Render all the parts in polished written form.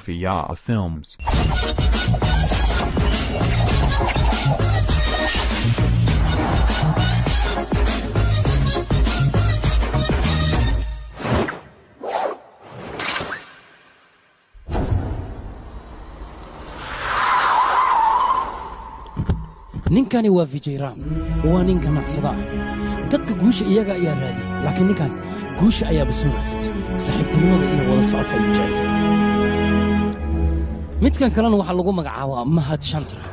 Ifaya Films. ninkani waa Vijayram waa nin ganacsada dadka guusha iyaga ayaa raadi laakiin ninkan guusha ayaa basuuradsatay saaxiibtinimada iyo wada socodka ay jecel midkan kalena waxa lagu magacaabaa Mahad Shantra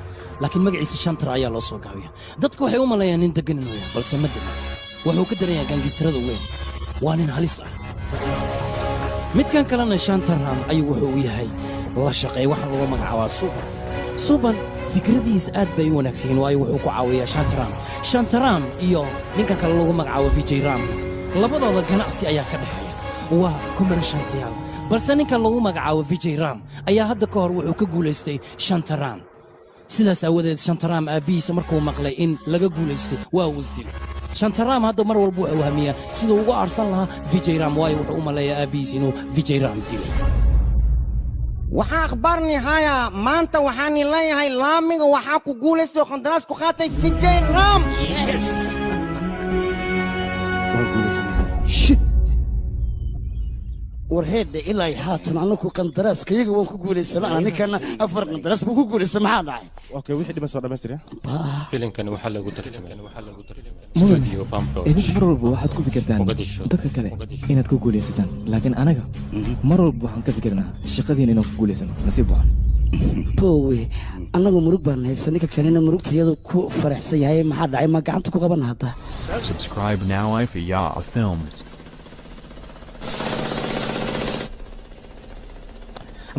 laakiin magaciisa Shantra ayaa loo soo gaabiyaa dadku waxay u maleeyaan nin degan inuu yahay balse ma degan wuxuu ka daran yahay gaangistarada weyn waa nin halis ah midkan kalena Shantram ayuu wuxuu u yahay la shaqeey waxa lagu magacaabaa Suban fikradiis aad bay u wanaagsan waayo wuxuu ku caawiyaa Shantram iyo ninka kale lagu magacaabo Vijayram labadooda ganacsi ayaa ka dhaxeeya waa commercial balse ninka lagu magacaabo Vijayram ayaa hadda ka hor wuxuu ka guuleystay Shantram sidaas awadeed Shantram aabihiisa markuu maqlay in laga guuleystay waa wasdil Shantram hadda mar walba wuxuu hamiyaa sida ugu aarsan lahaa Vijayram waayo wuxuu u maleeyaa aabihiisa inuu Vijayram dilo waxaa akhbaarni haya maanta waxaan leeyahay laamiga waxaa ku guuleystay oo qandaraas ku qaatay Vijayram yes shit warheedda ilaa haatan anagu qandaraaskayaga waan ku guulaysanaa aninkana afar qandaraas buu ku guulaysan maxaa dhacay اوكي wixii dhiman soo dhameystiraya filimkan waxaa lagu tarjumay studio Fampro idinku mar walba waxaad ku fikirtaan dadka kale inaad ku guulaysataan laakiin anaga mar walba waxaan ka fikirnaa shaqadiina inaan ku guulaysano nasiib wacan bowe anagu murug baan haysan ninka kalena murugtayadu ku faraxsan yahay maxaa dhacay ma gacanta ku qaban hadda Subscribe now Ifaya Films.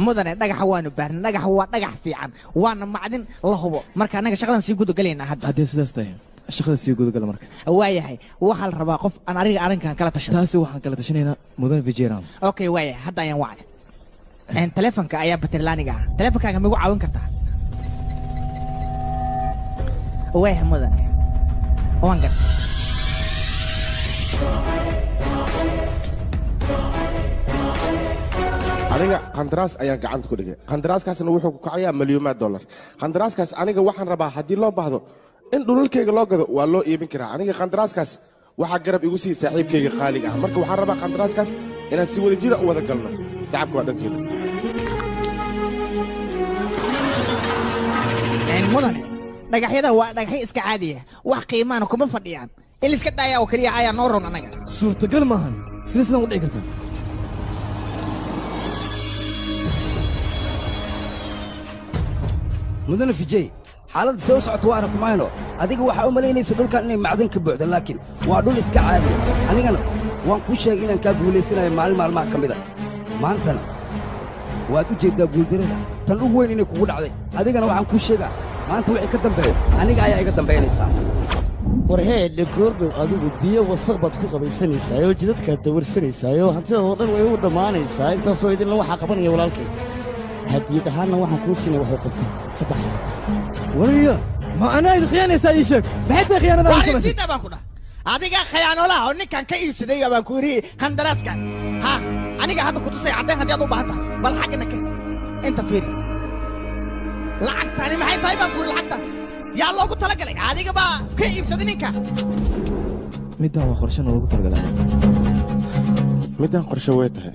mudane dhagaxa waanu baarnay dhagaxa waa dhagax fiican waana macdin la hubo marka anaga shaqadan sii gudo galeena hadda haddii sidaas tahay shaqada sii gudagala marka waayahay waxaa la rabaa qof aan ariga arrinkan kala tashan taasi waxaan kala tashanaynaa mudane Vijayram okay waayahay hadda ayaan wacay telefonka ayaa baterilaaniga ah telefonkaaga migu caawin kartaa waayahay mudane waan gartay aniga qandaraas ayaan gacanta ku dhigay qandaraaskaasna wuxuu ku kacayaa milyoonaad dollar qandaraaskaas aniga waxaan rabaa haddii loo baahdo in dhulalkayga loo gado waa loo iibin karaa aniga qandaraaskaas waxaa garab igu sii saaxiibkayga qaaliga ah marka waxaan rabaa qandaraaskaas inaan si wada jira u wada galno sacabka waa dhankeena mudane dhagaxyada waa dhagaxyo iska caadiya wax qiimaana kuma fadhiyaan in iska dhaaya oo kaliya ayaa noo roon anaga suurtagal maahan sida sidan u dhici kartaa mudane Vijay xaaladda soo socota waa aragto maayno adiga waxaa u malaynaysa dhulkan inay macdan ka buuxdo laakiin waa dhul iska caadi anigana waan kuu sheegay inaan kaa guulaysanayo maalmaha ka mid ah maantana waad u jeeddaa guuldarada tan ugu weyn inay kugu dhacday adigana waxaan kuu sheegaa maanta wixii ka dambeeyo aniga ayaa iga dambaynaysaa warheedhe goordhow adigu biyo wasaq baad ku qabaysanaysaa oo jidadkaad dawarsanaysaa oo hantidadoo dhan way u dhammaanaysaa intaasoo idinla waxaa qabanaya walaalkay hadiyad ahaanna waxaan kuu siinay wuxuu qabtay ka baxay wariya ma anaa idin khiyaanaysaa ii sheeg maxay tahay khiyaanada aan samaysay sida baan ku dhahay adiga khiyaanolaha oo ninkan ka iibsaday baan ku yiri qandaraaska ha aniga hadda ku tusay cadeen haddii aad u baahan tahay bal xaqina ka inta fiiri lacagtani maxay tahay baan ku yiri lacagta yaa loogu talagalay adiga baa ka iibsaday ninka midaan waa qorshe loogu talagalay midaan qorshe way tahay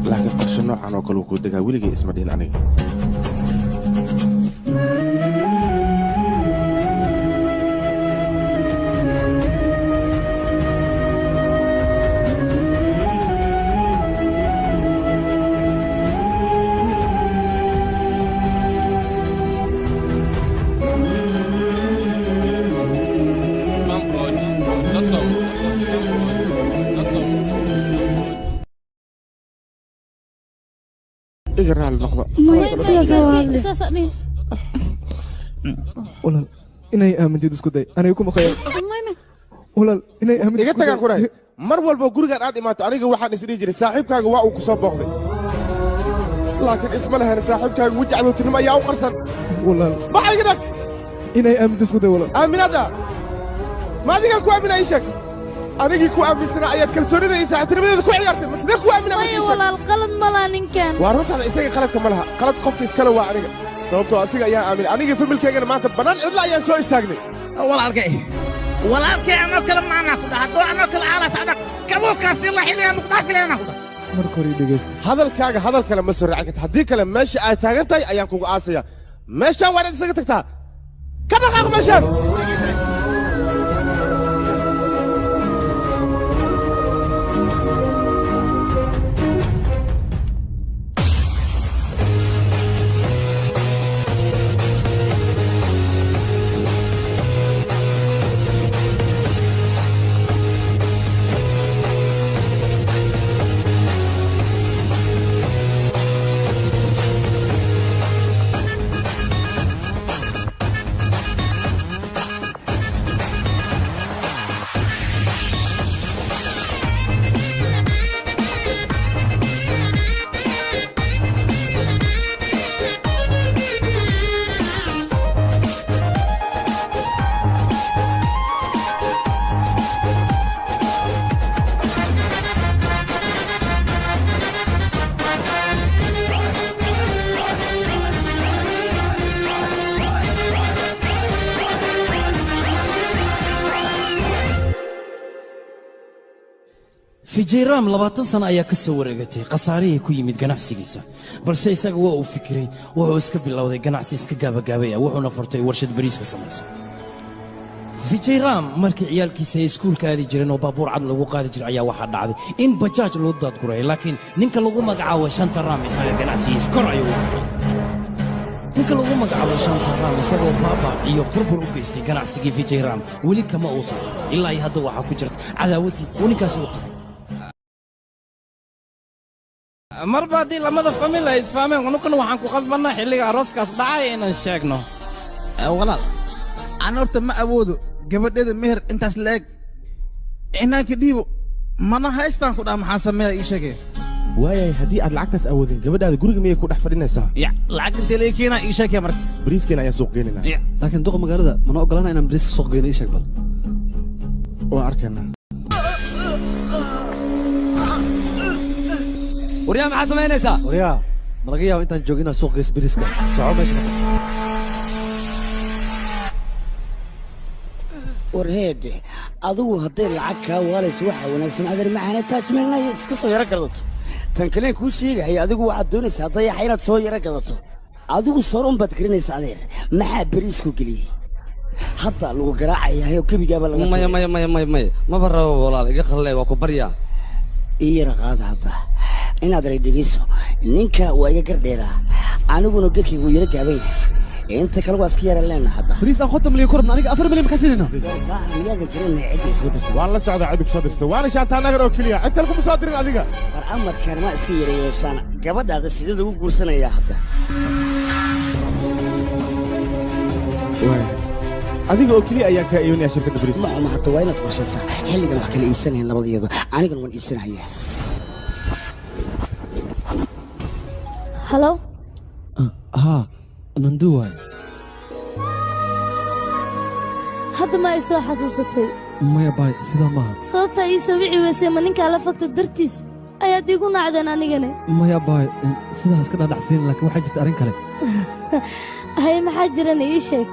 laakiin qorshe noocan oo kale uu ku degaa weligay isma dhihin aniga walaal inay aamintid isku day aniga kuma khayr walaal inay aamintid iga tagaan ku dhahay mar walba gurigaan aad imaato aniga waxaan isdhihi jiray saaxiibkaaga waa uu ku soo booqday laakiin isma lahan saaxiibkaaga weji cadowtinimo ayaa u qarsan walaal maxay iga dhag inay aamintid isku day walaal aaminada ma adigaan ku aaminaa ii sheeg anigii ku aaminsanaa ayaad kalsoonida iyo saaxiibtinimadeeda ku ciyaartay ma sidee ku aaminaa maya walaal qalad ma laha ninkan waa runtaada isaga qaladka ma laha qalad qofka iskale waa aniga sababtoo asiga ayaan aaminay anigii familkeygana maanta bannaan cidla ayaan soo istaagnay walaalkay anoo kale maanaa ku dhaha haddoo anoo kale aalaas adag kabuukaasi la xiliyaa muqdhaafileena ku dhaha marka hore dhegeysta hadalkaaga hadal kale ma soo raacin karta haddii kale meesha aad taagan tahay ayaan kugu aasaya meeshaan waa inaad isaga tagtaa ka dhaqaaq meeshaan fijeeraam 20 sano ayaa ka soo wareegatay khasaarihii ku yimid ganacsigiisa balse isaga waa uu fikiray wuxuu iska bilowday ganacsi iska gaabagaabaya wuxuuna furtay warshad bariiska samaysa fijeeraam markii ciyaalkiisa ay iskuulka aadi jireen oo baabuur cad lagu qaadi jiray ayaa waxaa dhacday in bajaaj loo daadguray laakiin ninka lagu magacaabo shanta raam isaga ganacsigiisa kor ayuu ninka lagu magacaabo shanta raam isagoo baaba iyo burbur u geystay ganacsigii fijeeraam weli kama uusan ilaa hadda waxaa ku jirta cadaawadii uu ninkaasi u qabay marba haddii lamada famil ay isfaameen unukana waxaan ku khasbannaa xilliga arooskaas dhacay inaan sheegno walaal aan horta ma awoodo gabadheeda meher intaas la-eg inaanka dhiibo mana haystaan ku dhaha maxaan sameeya ii sheegee waayahay haddii aad lacagtaas awoodin gabadhaada guriga miyay ku dhex fadhinaysaa ya lacag intee laga keenaa ii sheegaya marka bariiskeena ayaan suuq geenaynaa laakiin duqa magaalada mana ogolaana inaan bariiska suuq geyno ii sheeg bal waa arkaynaa waryaa maxaa samaynaysaa waryaa ma laga yaabo intaan joogin inaad suuq geyso bariiska soco meesha warheedhe adigu hadday lacag kaa waalayso waxaa wanaagsan adeer macaane taajmeelnaya iska soo yaro gadato tan kaleen kuu sheegahaya adigu waxaad doonaysaa dayaxa inaad soo yaro gadato adigu sorun baad garanaysa adeer maxaa beriisku geliyey hadda lagu garaacayahayo gebigaaba laga maya maba rabo walaal iga khallee waa ku baryaa ii yara qaada hadda inaad ray dhegayso ninka waa iga gardheeraa aniguna gerkaygu yaro gaaban yahay inta kale waa iska yara leena hadda bariis aan 50 milyan korna aniga 4 milyan ka siinayna miyaadan garanay cidda isku dirtay waan la socdaa cid ku soo dirtay waana shaantaa nagar oo keliya cid kale kuma soo dirin adiga war amarkaan ma iska yareeysan gabadhaada sidee lagu guursanayaa hadda adiga oo keliya ayaan kaa iibinaya shirkadda bariis ma hadda waa inaad qorshaysaa xilligan wax kala iibsanayn labadiyadu anigan waan iibsanayaa halo haa nandu waay hadda ma ay soo xasuusatay maya baay sidaa maaha sababtaa ii soo wici weysay ma ninkaa la fogta dartiis ayaad iigu nacdeen anigane maya baay sidaas ka dhaadhacsiin laakiin waxaa jirta arrin kale haye maxaa jirana ii sheeg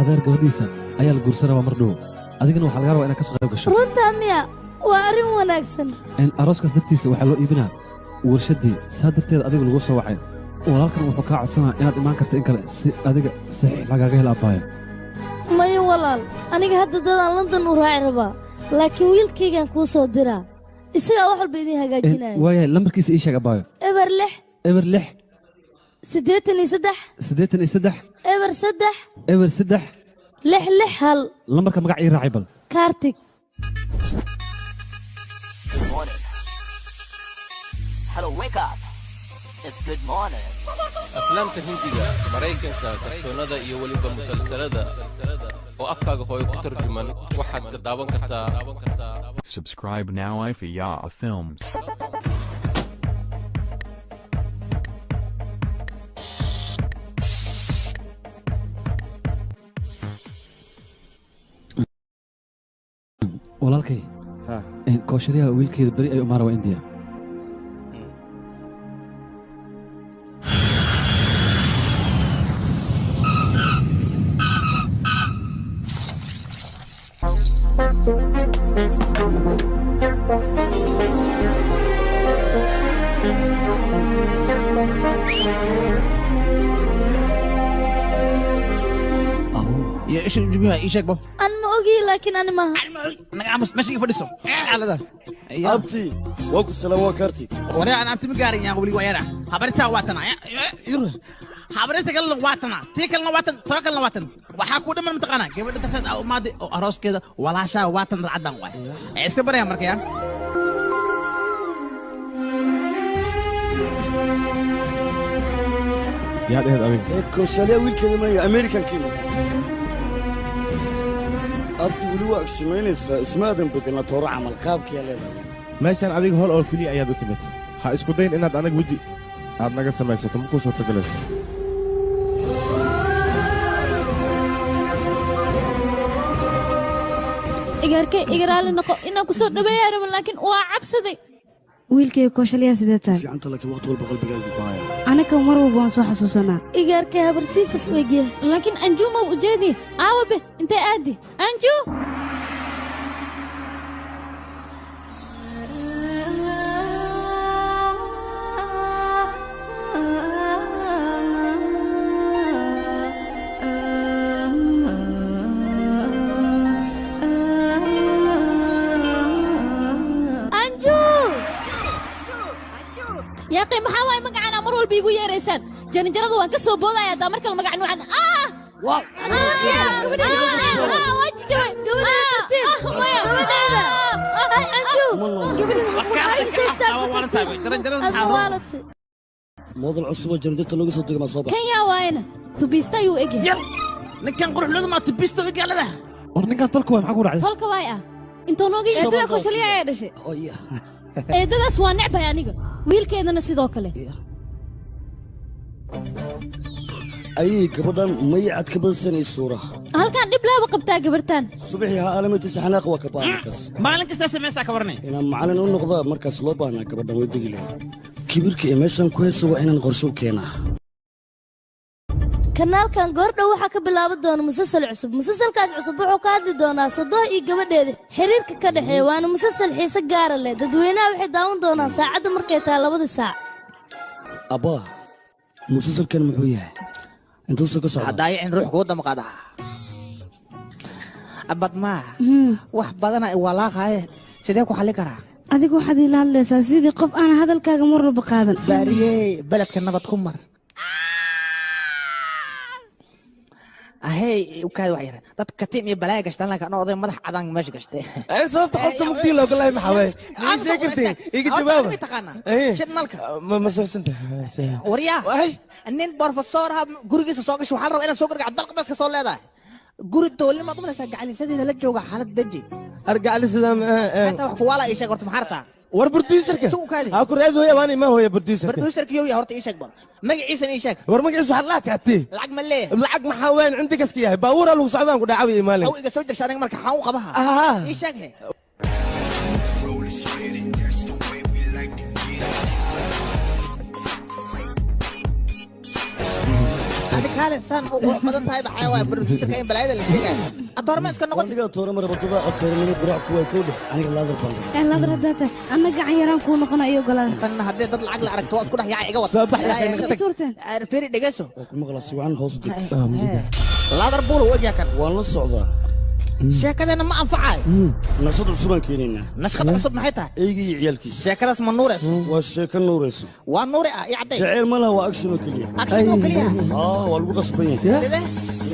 adeer gabadhiisa ayaa la guursanabaa mar dhow adigana waxaa laga rabaa inaad ka soo qayb gasho runtaa miya waa arrin wanaagsan arooskaas dartiisa waxaa loo iibinaa warshaddii saa darteed adiga lagu soo wacay walaalkan wuxuu kaa codsanaa inaad imaan karta in kale si adiga saxiix lagaaga hel abbaayo maya walaal aniga hadda dadaan london u raaci rabaa laakiin wiilkaygaan kuu soo diraa isagaa wax walba idiin hagaajinaya waayahay lambarkiisa ii sheeg abbaayo eber 6 83 eber 3 eber 3 661 lambarka magac ii raacay bal kaartig Hello, wake up. It's good morning. aflaamta hindiga maraykanka kartoonada iyo weliba musalsalada oo afkaaga hooyo ku tarjuman waxaad ka daawan kartaa Subscribe now Ifaya Films. walaalkay kooshariyaha wiilkeeda beri ay umaara waa indiya يا ايش الجميع ايش اكبر أنا ما أجي لكن أنا ما نقامس ماشي فدسو على ذا abti waa ku salaamo karti ورا انا انت مقارن يا قولي ويرا حبرتها واتنا حبرتها كلنا واتنا تي كلنا واتن تو كلنا واتن waxaa ku dhiman mataqaana gabadha tafsad oo maadi oo arooskeeda walaasha waatan racadan way iska baraya markaa يا ده أبيك kooshariya wiilkeeda ma American king abti wali waa agsimaynaysaa ismaadan bedelna tooro camal qaabkiya leedahay meeshaan adiga hol oo keliya ayaad u timid ha isku dayn inaad anaga weji aad naga samaysato ma kuu suurtagalayso إيجاركي إيجارالي نقو إنا كسر دبي أنا لكن وعبسدي wiilkayga kooshaliyaa sidee tahay fiicanta laakiin waqti walba qalbigaaga ku haya anaka mar walba waan soo xasuusanaa إيجاركي هبرتيسس وجيه لكن أنجو ما وجدي عاوبة أنت أدي أنجو يا أخي محاوي مقعنا مرول بيجو يا ريسان جنجرد وان كسو بودا يا دامر كل مقعنا وعن واو موضوع عصبة جندت لو قصدك ما صابح كان يا وين تبيستا يو اجي يلا نكان قروح لازم ما تبيستا اجي على ذا ورنيكا طلق واي معقول عليه طلق واي انتو نوغي eedada kooshaliyaa ayaa dhashay eedadaas waa necbay aniga wiilkeedana sidoo kale ayay gabadhan mayacad ka badsanay suuraha halkan dhib laaba qabtaa gabartaan subaxii ha aalamatiisa xanaaq waa ka baahankaas maalin kasta samaysaa ka warnay inaan macalin u noqda markaas loo baahnaa gabadhan way degi lahayd kibirka ee meeshan ku haysa waa inaan qorsho u keenaa kanaalkan goordhow waxaa ka bilaaban doona musasal cusub musasalkaas cusub wuxuu ka hadli doonaa Sadoh iyo gabadheeda xiriirka ka dhaxeeya waana musasal xiise gaar ah leh dadweynaha waxay daawan doonaan saacada markay tahay 2 saac abaa musasalkan muxuu yahay intuu soo ka socdo haday in ruux ku damqada abad ma wax badan ay walaaqay sidee ku xalli karaa adigu waxaad ila hadlaysaa sidii qof aan hadalkaaga mar walba qaadan baariyay baladka nabad ku mar ahey وكاد وحيرة دت كتيم يبلاي قشطان لك أنا أضيع مدح عدان ماشي قشطة أي صوت قلت مقتيل لو قلنا محاوي ليش شكرتي يجي شباب إيه شد مالك ما سويت أنت وريا النين بروفيسور ها جورجي سوق شو حرة وأنا سوق رجع الدلق بس كسول لا ده جور الدول ما قمنا سجع لي سدي ذلك جوجا حالة دجي أرجع لي سلام أنت وحكوا إيش قلت محرتها ور بروديوسر كه أكو رأيه هي واني ما هو بروديوسر بروديوسر كيو يا هرت إيش أكبر مجي عيسى إيش أكبر ور مجي عيسى حلاك هتي العق مليه العق محاوين عندك اسكيه باورا لو صعدان كده عاوي مالك أو إذا سويت شارين مرك حاو قبها إيش أكبر هذا إنسان بدن هاي بحيوان بروديوسر كاين بلايد اللي شيء الدور ما إسكن نقطة أنت تورا مرة بطبع أكثر من الدراع كوي كوده أنا قال هذا البند لا دردته أنا قاعد يرام كون قنا أيو قلنا فأنا هدي ضد العقل على توس كده يا إجوا صباح تورتين فيري دقيسو مغلس وعن هوس دي لا ضربوا له وجهك والله الصعدة شاكد أنا ما أنفعي نشاط عصبان كينينا نشاط عصب محيطها يجي عيالكيس شاكد اسمه نورس والشيك النورس والنور يعدي شعير مالها وأكشن وكليه أكشن وكليه والبقى صبيين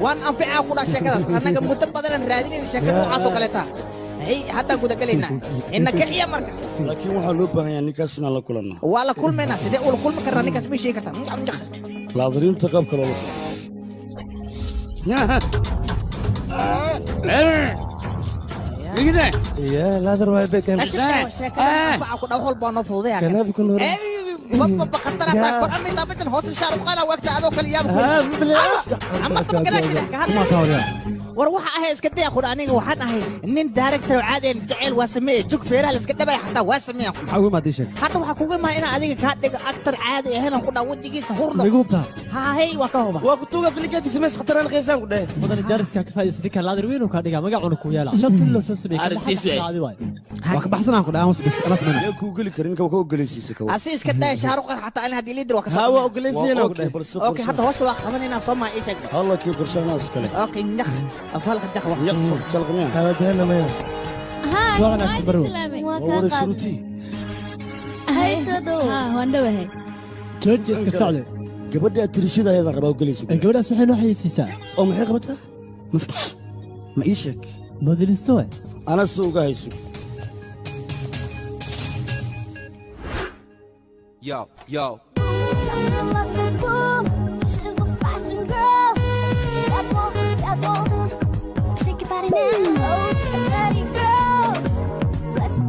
وان أنفعي أقول شاكد أنا قمت بدنا رادين شاكد وعصو كلتها هي حتى قد قلنا إنك هي مركب لكن وحلوبها يعني كاسنا الله كلنا ولا كل من سيدي ولا كل مكان راني كسبي شيء كتر لاضرين تقاب كلام كده يا لا ذر واي بكم شاكد أنفع كل أول بانو فوضي كنا بكون بابا بقطر أتاكل عمي دابت الهوس الشارع وقانا وقت هذا كل يوم بالعكس عمك ما كناش ما تاوريا war waxa ahay iska day akhur aniga waxaan ahay nin director caadi ah jacayl waa sameeyay jug feeraha la iska dhabay xataa waa sameeyay maxaa ugu maadii sheeg hadda waxa kugu imaa inaan adiga ka dhigo actor caadi ah inaan ku dhaw wajigiisa hurdo miguubta ha hay waa ka huba waa ku tuuga filigati sameys khataraan qiisaan ku dhahay mudan jaariska ka faa'iideysan ninka laadir weyn oo ka dhiga magacuuna ku yeela shan kilo soo sameeyay waa ka baxsanaan ku dhahay bas ana sameeyay yaa ku geli karin ka ogoleysiisa ka asi iska day shaaruqan xataa in hadii liidir waa ka ها وقليزين اوكي حتى هوش واقف انا صوما ايش اقدر الله كيف برشلونه اسكله اوكي نخ افالك الدخ واحد يقفل شلغنا هذا ما هاي سواء برو هو شروطي هاي سدو ها وندوه jooji iska socdo gabadha tirishada ayada rabaa ogoleysi gabadhaas waxay noo xayeysiisaa oo maxay qabataa ma ii sheeg modelistowe ana soo uga hayso yo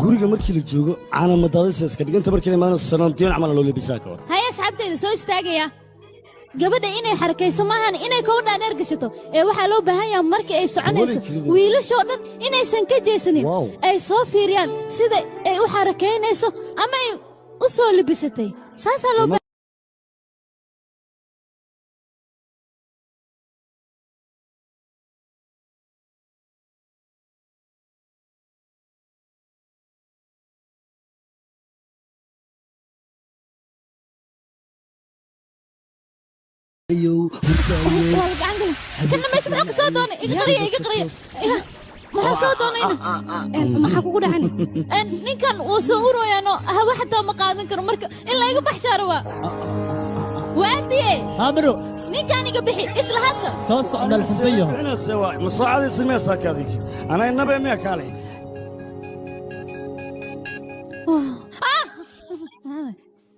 guriga markii la joogo caana madaadaysa iska dhiganta markii la imaanayso sanaantiyoon camal loo lebisaa ka hor haya asxaabtayda soo istaagaya gabadha inay xarakayso maahan inay kowdha dheer gashato ee waxaa loo baahan yahay markii ay soconayso wiilashoo dhan inaysan ka jeesanin ay soo fiiriyaan sida ay u xarakaynayso ama ay u soo libisatay saasaa loo ايوه كنا ماشي معك صوتوني اقري ما صوتوني maxaa kugu dhacani ninkan uu soo urayano hawa xataa ma qaadan karo marka in la iga baxshaaro waadiye amro ninkan iga bixi isla hadda soo socda alxubiyo انا سوا مصاعد سميه ساكاديك انا النبي ما كالي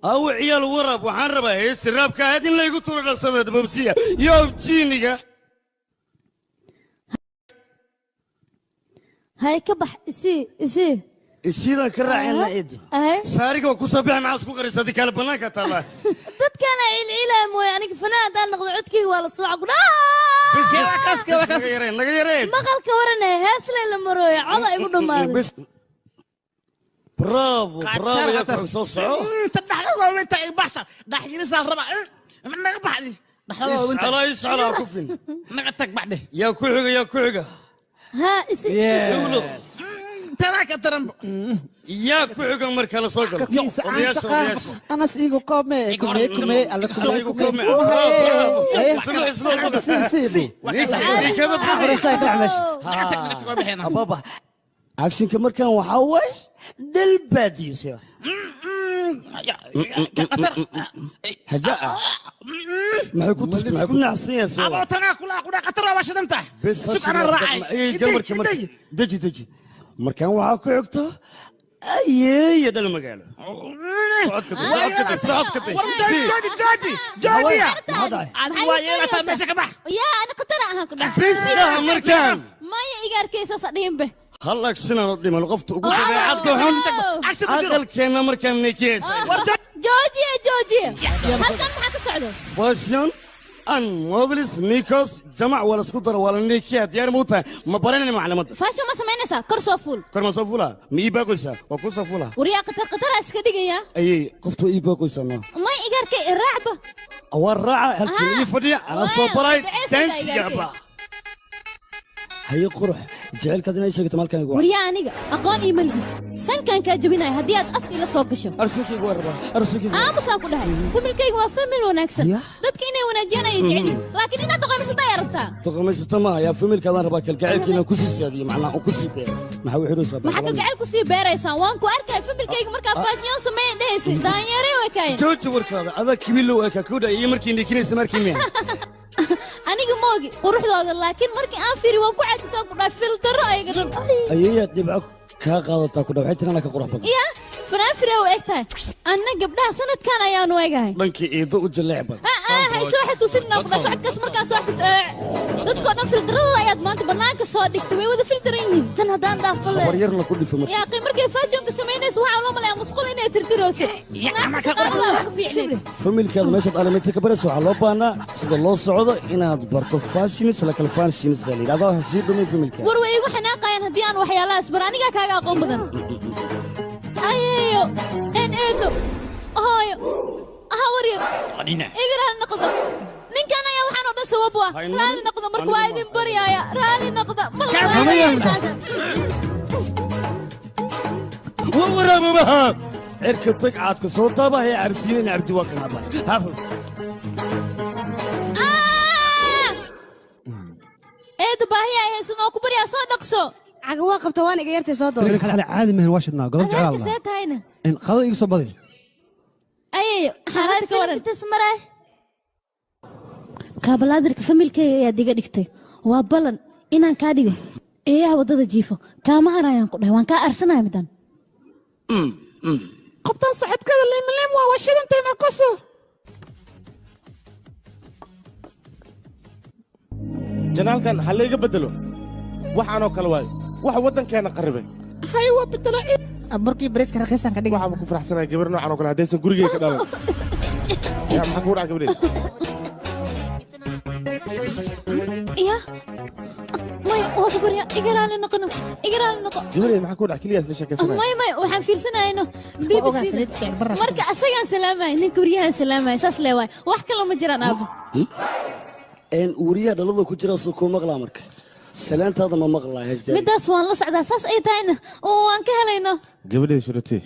أو عيال ورب وحربة هي السراب كهدين لا يقطروا الأقصى بمسية يا جينيكا هاي كبح إسي السيدة كراعي العيد فارق وكوسابيع مع سكوكر يصدق على بناك تلا دت كان عيل مو يعني فنان دان نقض عدكي ولا صوع قنا بس يا كاس نغيرين ما قال كورنا هاسل المروي عضا يقولوا ما برافو يا كوسو تدحلو انت بحشر دحيري صار ربع من نقبح دي يسعى كفن نقتك بعده يا كوعقة ها يس تراك ترم يا كوعقة مركا لصوقل انا سيغو كومي كومي على كومي بابا عكسين كمركان وحاوي دل بادي سوا هجاء ما كنت ما كنا عصية سوا أبو تناكل أقول قطر واش أنت بس سبحان الراعي دجي مركان وحاكو عقته أيه دل مقالة صعد كتي جادي أنا وايا تمشي كبح يا أنا قطر أهاك بس ده مركان ما يقدر كيس صديم به هلاك سنة ردي ما لقفت وقلت عقل كنا مركان نيكيس جوجي هل كان حق سعده فاشيون ان مودلس نيكوس جمع ولا سكوتر ولا نيكيات يا موتا ما برينا معلومات فاشيون ما سمعنا كرسوفول كرسوفولا مي باقوسا وكوسوفولا وريا قطر اسكدغيا اي قفتو اي باقوسا ما يقدر كي الرعبه او الرعه هل فدي انا صبراي تنسيابا هي قروح جعل كذا ايش قلت مالك انا وريا انيغا اقون ايميل سن كان كجبيناي هدي اد افكي لا سو غشو ارسلكي وربا ارسلكي مسا ku dhahay familkayga waa famil wanaagsan dadka inay wanaajiyaan ay jecel laakiin inaad taqaamisata yarta taqaamisata ma ya familkadan rabaa kalgacaylkiina ku sii saadiyo macnaa ku sii beer maxaa wixii ruusa maxaa kalgacayl ku sii beeraysan waan ku arkay familkayga marka faashiyon sameeyay dhaysi daanyare way kay jooji warkaada adag kibilo way ka kuda iyo markii nikinaysa markii meen aniga moogi quruxdooda laakiin markii aan fiiri waan ku caadisan ku dhaaf filter ayaga dhan ayaya dibco ka qaadata ku dhaw xitaa ka qurux badan ya faraafire oo egtahay anna gabdhaha sanadkan ayaan weegahay dhankii eedo u jaleecba isoo xasuusinaa kuna socodkaas markaan soo xasuusta dadkoo dhan fildarada ayaad maanta bannaanka soo dhigtay way wada fildaran yihiin tan haddaan dhaafo le waryarna ku dhifo yaa qey markay fashionka samaynayso waxaa loo malayaa musqul inay tirtirooso familkaada meeshaad alimenta ka barayso waxaa loo baahnaa sida loo socdo inaad barto fashions la kala fashions la yidhahdo ha sii dhumin familka war way igu xanaaqayaan haddii aan waxyaalahaas bar anigaa kaaga aqoon badan ayeeyo en eedo hooyo aha waryar iga raali noqdo ninkan ayaa waxaan oo dhan sabab u ah raali noqdo marka waa idin baryaaya raali noqda waraababaha cirka tag caadka soo taabahee cabsiinin cabdi waa kan hadlay eedo baahiya ay haysan oo ku baryaa soo dhaqso caga waa qabta waan iga yartay soo doon kale caadi mahan waa shidnaa godob jecel see tahayna in qado iga soo badi ayeeyo xaaladka ka waran kaabalaadirka familkayga ayaad iga dhigtay waa ballan inaan kaa dhigo eeyaha waddada jiifo kaama harayaan ku dhahay waan kaa arsanaya midaan qoftan socodkada leemaleem waa washidantay markuso janaalkan ha layga bedelo waxaanoo kale waayo waxa waddankeena qarribay hay waa bedelo markii bariiska raqiisan ka dhig waxaan ku faraxsanahay gabar noocan oo kale haddaysan gurigeyga ka dhalan yaa maxaa kugu dhaca gabadheed ya maya waa ku baryaa iga raali noqono gabadheed maxaa kugu dhaca keliyaas la sheekaysanaya maya waxaan fiirsanayno BBC marka asagaan salaamay ninka wariyahan salaamay saas lee waay wax kale ma jiraan aabo wariyaha dhalada ku jira soo kuu maqlaa marka salaantaada ma maqlaa haystaa midaas waan la socdaa saas ay tahayna oo waan ka helayno gabadheed shurati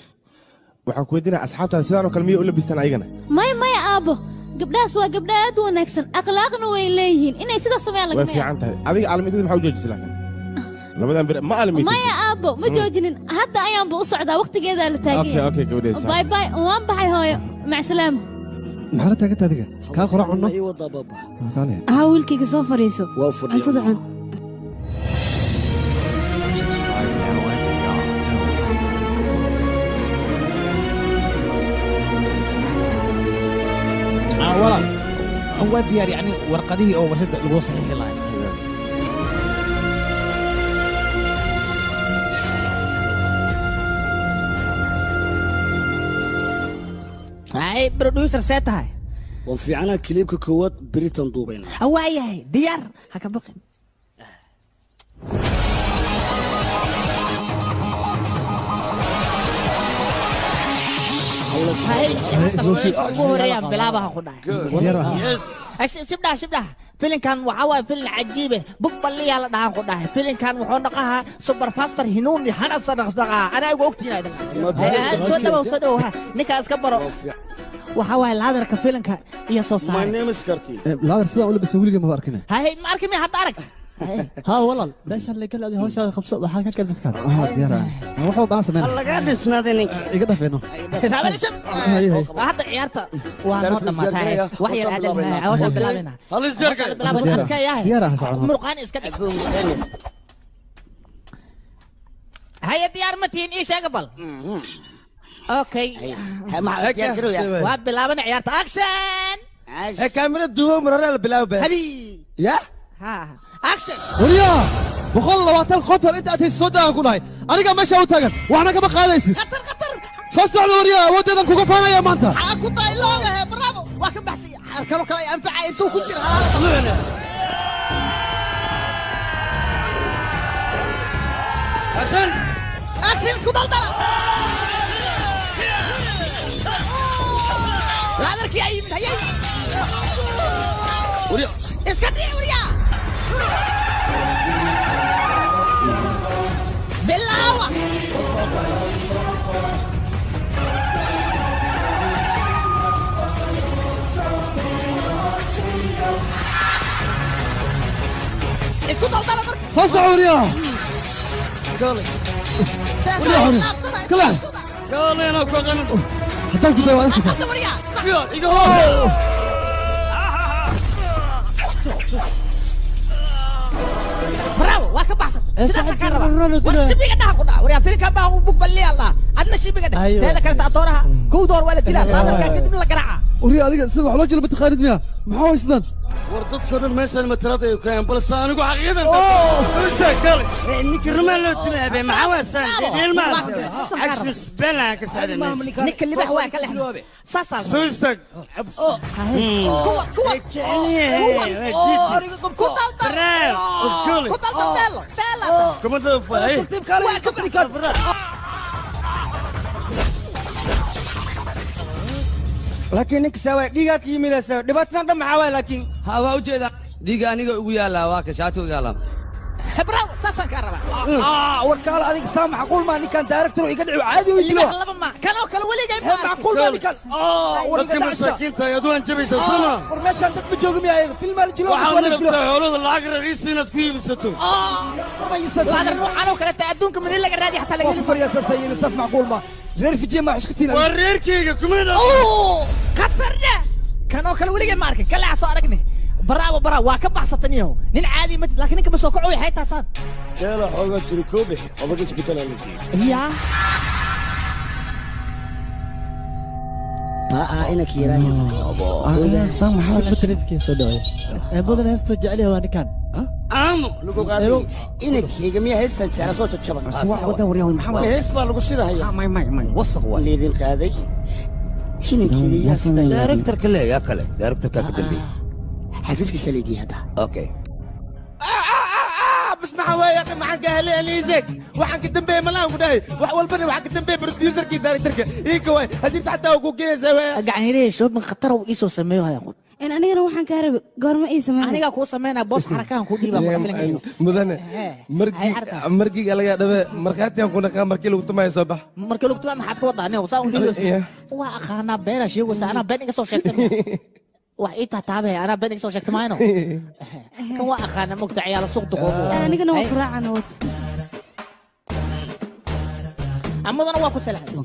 waxaan ku weydiinaa asxaabtaada sidaan oo kale miyay u labistaan ayagana maya aabo gabdhahaas waa gabdha aad u wanaagsan akhlaaqna way leeyihiin inay sidaas sameeyaan laga way fiican tahay adiga aalamiintada maxaa u joojisay laakiin labadan bir ma aalamiintada maya aabo ma joojinin hadda ayaanba u socdaa waqtigeedaa la taagay okay gabadheed bye bye waan baxay hooyo mac salaam maxaa la taagan adiga kaal qora cunno ii wadaa baba aha wiilkayga soo fadhiiso cuntada cun walaal aan waa diyaar yani warqadihii oo warshada lagu saxiixi lahay hay producer see tahay waan fiicanaa kiliibka koowaad beritan duubayna waayahay diyaar ha ka baqin horeyaan bilaabaha ku dhahay shibdhaha filinkan waxaa waaye filin cajiibe bug balliyaa la dhahaan ku dhahay filinkan wuxuu dhaqahaa superfaster hinuuni hanadsa dhaqsdhaqaa anaa igu ogtiina soo dhawow ninkaa iska baro waxaa waaye laadarka filinka iyo soo laadar sidaan u labisa weligay maba arkine hay ma arki mi hadda arag ها والله ليش اللي قال هذه هوش هذا خبصة وحاجة كذا كذا ديارة waxuu daan sameeyay laga dhisnaaday ninka iga dhafeeno hadda ciyaarta waa noo dhamaatay wax yar aadal hawsha bilaabina hal isjarka diyaar ah socon murqaan iska dhig haya diyaar ma tiin ii sheeg bal okay waa bilaabana ciyaarta action kaamira duubo marare la bilaabo habi ya ha action wariya boqol labaatan konton inta aad soo daagan ku nahay aniga meesha u taagan waxna kama qaadaysid qatar soo socdo wariya waddadan kuga faanaya maanta ha ku taylooga he bravo waa ka baxsi karo kale anfacay intuu ku jira action isku daldala laadarkii ay yimid hayay wariya iska dhig wariya بالهوا اسكت على طلب فصعوا يا قالي كلام قالي انا كوغن هداك دوا انت برافو واك بحث سيدا سكربا والشبي قدها قدها وريا فيلم كان باو بوك باللي الله عندنا شبي قدها هذا كانت اطورها كو دور ولا دلا لا دركا كدب لا قرعه وري adiga sida wax loo jilba taqaanid miya maxaa haystaan war dadka dhan meeshan matarada ay keen bal saanigu xaqiiqadan soo istaagay ninka rumaan loo tilaabay maxaa waasan ilma axis bala ka saadana ninka libax waa ka leexdoobe saasal soo istaag kuwa ku dalbelo kuma dafay tib kale ka bari ka laakiin ninka sawa dhiga ka yimid sawa dhibaatna dhan maxaa waay laakiin ha waa u jeeda dhiga aniga ugu yaala waa ka shaatiga yaala habraw saasan ka raba warkaal adiga saa macquul ma ninkan director iga dhici caadi u jiro laba ma kana kala waliga ma macquul ma ninkan dadka masaakiinta ay aduun jabaysa sama war meeshan dad ma joogo miyaa film mal jilo waxaan rabtaa xoolada lacag raqiis inaad ku iibsato ma yisad ladar noocan oo kale ta adduunka mid laga raadi xataa laga heli bariya sasayin saas macquul ma reer fijiye ma xuskutina war reerkeyga kuma qatarna kana kala waliga ma arkin kala soo aragnay bravo bravo waa ka baxsataniyo nin caadi ma laakiin ninka soo kacay hayta san kala xooga jiri ko bix odag isbitaal ya ina kiiraan ana sam maxaa batridkii soo dhacay badan heesto jecel waa ninkan aamu lagu qaaday ina kiiga miya heestan jara soo jaban wadan wariyo maxaa hees baa lagu sidahaya may wasaq waa leedin qaaday ina kiiga yaasna director kale ya kale director ka dambeeyay حفيزك سليقي هذا اوكي بس معاه يا اخي معاه قال لي يجيك waxaan ka dambeeyay malaan ku dhahay wax walbana waxaan ka dambeeyay producerkii directorka iika way hadii tacdaa ugu geesay gacan hirey soo min khatar oo isoo sameeyo haya in anigana waxaan ka rabay goorma ii sameeyay aniga ku sameeyna boos xarakaan ku dhiiba ku filankayo mudane markii laga dhabe markaatiyan ku naqaa markii lagu tumayo soo bax markii lagu tumayo maxaad ka wadaa saa u dhiibayso waa aqaana beena sheego saana been iga soo sheegtay wax ii taataabay ana been iga soo sheegtay maayno kan waa aqaana mugta ciyaal suuq duqoobo anigana waa ku raacana wad amadana waa ku salahay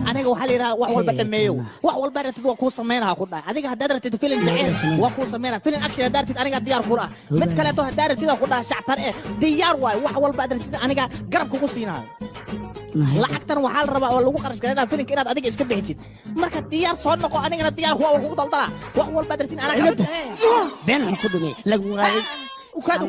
aniga waxa la yiraahdaa wax walba dhameeyo wax walba ratid waa ku sameeynaha ku dhaay adiga hadda ratid film jacayl waa ku sameeyna film action hadda ratid aniga diyaar ku ah mid kale to hadda ratid ku dhaay shactar diyaar waay wax walba ratid aniga garab kugu siinaa lacagtan waxa la rabaa oo lagu qarash gareynaa filimka inaad adiga iska bixisid marka diyaar soo noqo anigana diyaar waa kugu daldala wax walba ratid aniga been ku dhumay lagu qaaday u kaad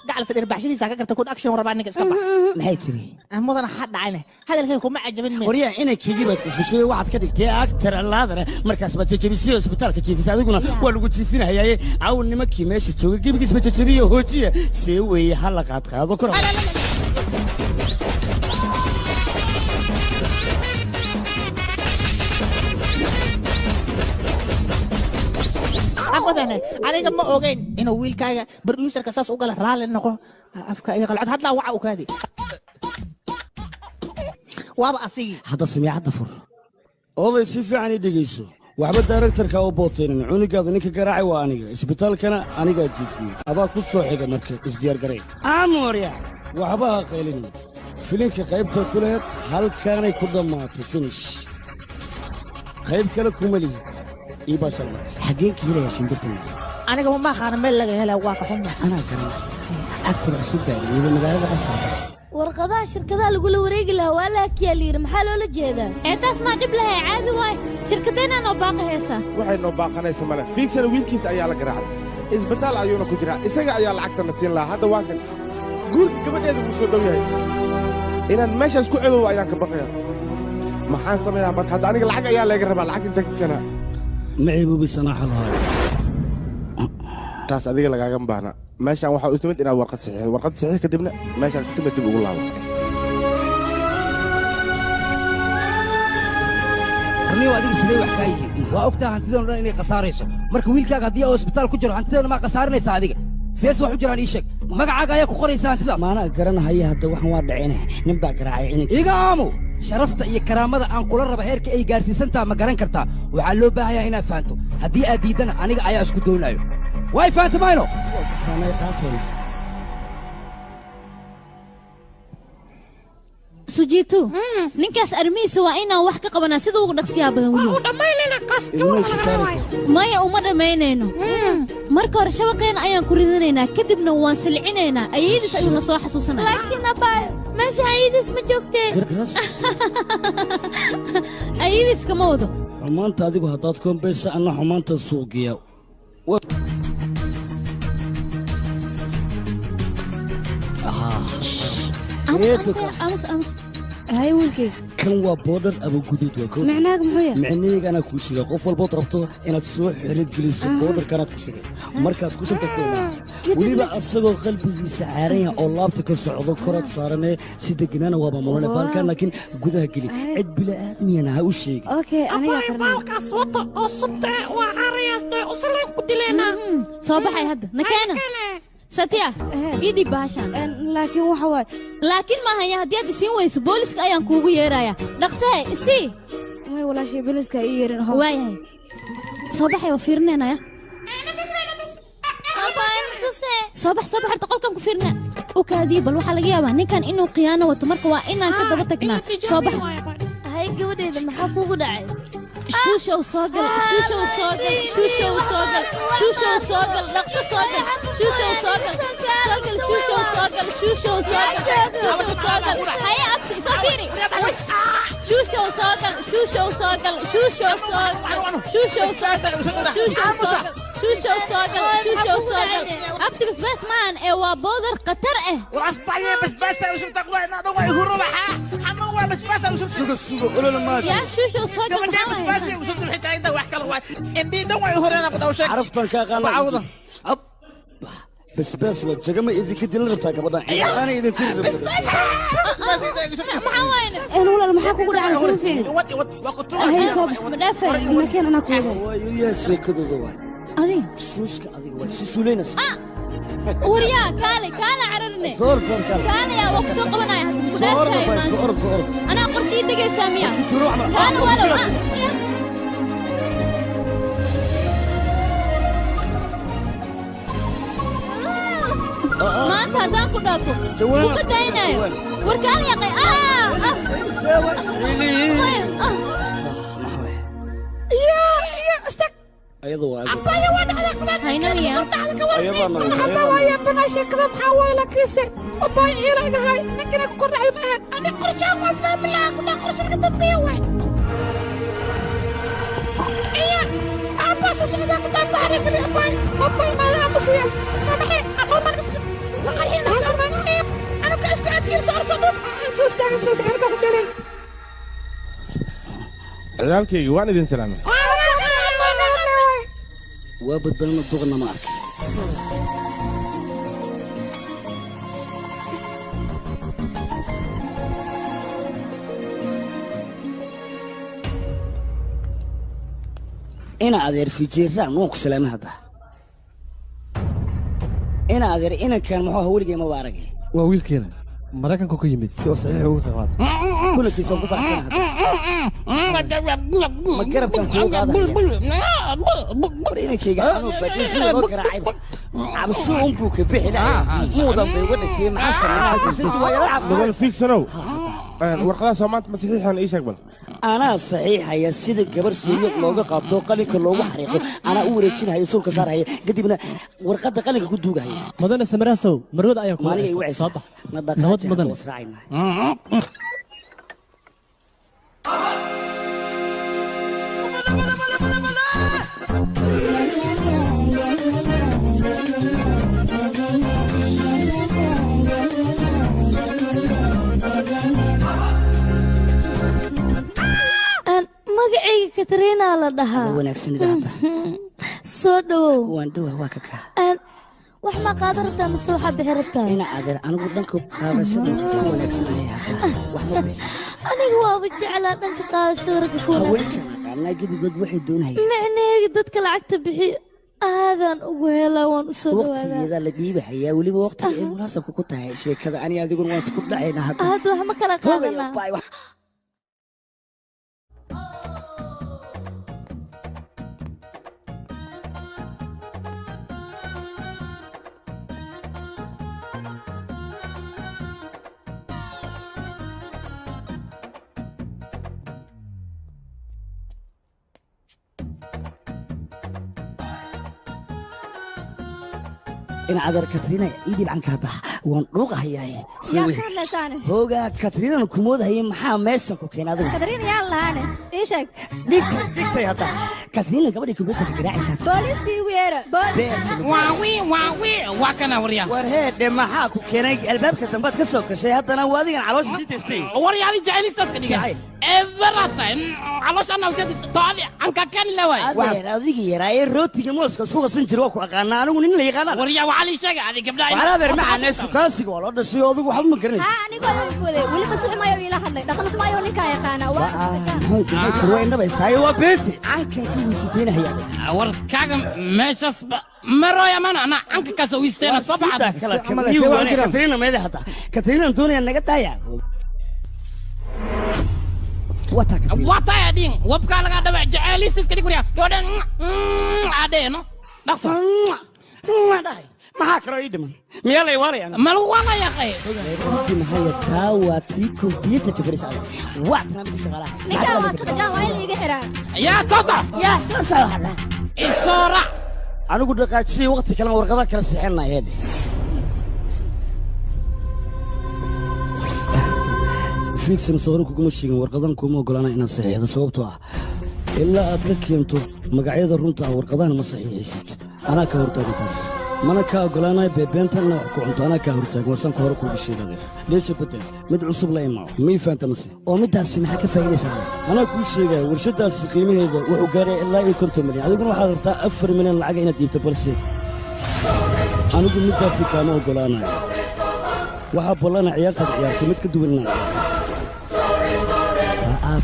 قاعد تصير بحشيتي ساكا كرت كود اكشن ورا بعدين اسكبح ما هي تري مدن حد عينه هذا اللي كان ما عجبني وريا انك كيجيبك في شيء واحد كدغتي اكثر اللادره markaas ba tijabisay isbitaalka jiifisa adiguna waa lagu jiifinayaa aawun nimankii meesha joogay gibigiis ba tijabiyo hoojiye see way hal qaad qaado kor أبداً أنا ما أوجين إنه ويل كايا بروديوسر كساس أوجل رال نقو أفكار يقال هذا وعو كذي وابا أسي هذا سميع دفر أول سيف يعني دقيسو وعبد دايركتور كاو بوتين عوني قاعد نيك قراعي واني اسبيتال كان أنا قاعد جيفي أبا كوسو حاجة مركز إصدار قريب أموريا وعبا قيلين فيلينك قيبته كلها هل كان يكون ما تفنش قيب كلا كمالي إيبا سلام حقين كيلا يا سنبرتني أنا كمان ما خان مل لقى هلا واقع حنا أنا كريم أكتب سبعي إذا مدارة قصر warqadaha shirkadaha lagu la wareegi lahaa waa la hakiyaa liir maxaa loola jeedaa taas ma dhib lahay caadi waay shirkadeenna noo baaqi haysa waxay noo baaqanaysa male fiigsana wiilkiisa ayaa la garaacay isbitaal ayuuna ku jiraa isaga ayaa lacagtana siin lahaa hadda waa kan guurka gabadheeda wuu soo dhow yahay inaan meeshaas ku cebow ayaan ka baqaya maxaan sameeyaa marka hadda aniga lacag ayaa laga rabaa lacag inta ka kanaa معيبو بسنا حلها taas adiga lagaaga baahna meeshaan waxaa u timid inaad warqad saxiix kadibna meeshaan ka timid dib ugu laabo aniga adiga sidee wax ka yihiin waa ogtaa hantidoon dhan inay qasaarayso marka wiilkaaga haddii uu isbitaal ku jiro hantidoon ma qasaarinaysa adiga sidaas wax u jiraan ii sheeg magacaaga ayaa ku qoraysa hantidaas maana garanahaya hadda waxaan waa dhacayna nin baa garaacay inanka iga aamu sharafta iyo karaamada aan kula raba heerka ay gaarsiisantaa ma garan kartaa waxaa loo baahanyaa inaad fahanto haddii aad diiddana aniga ayaa isku doonayo way fahanta mayno sujiito ninkaas armiisa waa inaan wax ka qabanaa sida ugu dhaqsiyaa badan maya uma dhammaynayno marka hore shabaqeena ayaan ku ridanaynaa kadibna waan silcinaynaa ayadiis ayuu na soo xasuusanaya laakiin abaayo meesha ayadiis ma joogtee faa'iidis kama wado xumaanta adigu haddaad koombaysa anna xumaanta suuqiya amus hay wiilkay kan waa boodhar aba guduud waa kood macnaaga muxuu yahay micnaheyga anaa kuu sheega qof walbood rabto inaad soo xeligeliso boodharkanaad ku shigay markaad ku shanta ku imaa weliba asagoo qalbigiisa caaran yaha oo laabta ka socdo koraad saaranee si deganaana waa maamulane baalkan laakiin gudaha geli cid bila'aadmiyana ha u sheegi baalkaas wata oo sunta waa caarayaasnay usaleen ku dileynaa soo baxay hadda nakeena satya idib bahashan laakiin waxa waay laakiin maahan haddii aad isiin weyso booliska ayaan kuugu yeerayaa dhaqsahe isii may walaashay booliska ii yeerin waayahay soo baxay waa fiirinaynaya soo bax horta qolkan ku fiirina u kaadii bal waxaa laga yaabaa ninkan inuu khiyaano wato marka waa inaan ka daba tagnaa soo bax hay gabadheeda maxaa kuugu dhacay شوشو صاقل شوشو صاقل شوشو صاقل شوشو صاقل رقص صاقل شوشو صاقل صاقل شوشو صاقل شوشو صاقل شوشو صاقل هيا أبتك صفيري شوشو صاقل شوشو صاقل شوشو صاقل شوشو صاقل شوشو صاقل شوشو صاقل شوشو صاقل أبتك بس معن إيوا بودر قطر وراس بايه بس وش بتقوى نوع يهرب حنوع بس سوق قولوا لما يا شوشو صاقل بس وصلت الحكايه ده واحكي له اني نوع يهرب انا بدو شك عرفتك يا غلا بس وجمع إذا كنت لربتك بدأ أنا إذا كنت بس محاوين أنا ولا محاكو قول عن سوفين هي صبح مدافع المكان أنا كودا ويا سكدو دوان أذي سوسك أذي وسيسولينا وريا كالي عررني صور كالي يا وقسو قبنا صور أنا قرشي دقي سامية كالي ولو ما أنت هذا كله وقدينا وركالي يا قي يا استك أيضا أبايا وانا على هينا ميا أيضا هذا ويا بناشر كذا محاولة كيسة أبايا إلى هاي لكن أقول على المهن أنا قرشان ما فهم لا كنا قرشان كذا بيوه أبا سسمع كنا بارك لي أبايا ما مسيا سامحي أقول ما نقص وقالين سامحني أنا كأسكو أدير صار صدق نسوس أنا بقول دليل عيالكي وين idin salaamay waa badbaadna duqna ma arkay ina adeer fijeeraan oo ku salaamay hadda ina adeer kan muxuu hawligay ma baaragay waa wiilkeena maraykanka ku yimid si oo saxiix uga qaado kulkiisa ku faraxsan ma garabkan ku qaadaya barinkayga anuu fadhiisi loo garaacay cabsu buu ka bixi lahaa muudan bay wadagtay maxaa sameeyay fiiksanow warqadaha Soomaaliya ma saxiixan ii sheeg bal أنا صحيح يا سيد الجبر سوريا لوجا قابتو قالي كلوجا حريقه أنا أول شيء هي سول كسر هي قديمنا ورقة قالي كدوجا هي مدن سمراسو مرود أيام ماني وعي صباح نوت مدن magacayga Katrina la dhahaa wanaagsan idhaahda soo dhawow waan dhawahay waa ka wax ma qaadan rabtaa mise waxa bixi rabtaa ina adeer anigu dhanka qaadashada ku wanaagsanaya wax ma bixi anigu waa jeclaa dhanka qaadashada ragga ku wanaagsan anaa gibigood waxay doonayaan macnaheedu dadka lacagta bixiyo aadan ugu helaa waan u soo dhawaadaa waqtigeeda la dhiibahayaa weliba waqtiga ay munaasabka ku tahay sheekada ani adiguna waan isku dhacaynaa hadda wax ma kala qaadanaa إن عذر كاترينا إيدي عنك هذا وانروق هياي yaa ka hadlaysaane hoogaa katriinan kumoodahayay maxaa meeshan ku keenay adigu katriina yaa lahaane ii sheeg dhigtay hadda katriina gabadhii kumbiyuutarka garaacaysaa booliiska igu yeera waa kana waryaa war heedhe maxaa ku keenay albaabka dambaad ka soo gashay haddana waa adigan caloosha sii taystay waryaadi jacaylistaas ka dhigay eberata calooshaana wajadi toadi anka kan laway waan adigi yaraaye rootiga mooska isku qasan jiro ku aqaana anigu nin la yaqaan waryaa waxa la sheegay adiga gabdhaha walaal macna sukaasiga wala dhashay adigu waxba ma garanaysid ha anigu waan fuuday wali ma sax maayo ila hadlay dhaqan maayo ninka yaqaana waa isbita way nabaysaay waa beenti ankan ku wisideenaya war kaaga meeshas maroya mana ana anka ka soo wisteena sabada kala katriina meeda hada katriina doonaya naga daaya wata adin wabka laga dhawa jacaylistis kadi kuriya gabadhan adeeno dhaqso dhahay maxaa kaloo ii dhiman miyaa lay waarayaan malu wala yaqay maxaa taa waa tii kumbiyuutarka fariisada waa tanaamada shaqaalaha ninka waa sadaqan waa in iga xiraa yaa sasa hada isora anigu dhaqaajiyay waqti kale warqada kala sixinayeen fiidsan sawir kuma sheegin warqadan kuma ogolaana inaad saxiixdo sababtoo ah ilaa aad ka keento magacyada runta ah warqadahan ma saxiixaysid anaa ka hortaagan taas mana ka ogolaanay beebeentanna wax ku cunto anaa kaa hortaagan wasan ka hore kuugu sheegade dheesha bedel mid cusub la imaco mii faanta mase oo middaasi maxaa ka faa'iidaysaa anaa kuu sheegaya warshadaasi qiimaheeda wuxuu gaaray ilaa iyo 50 milyan adiguna waxaad rabtaa 4 milyan lacag inaad dhiibto balse anigu middaasi kaama ogolaanayo waxaa bollana ciyaartaad ciyaartay mid ka duwanna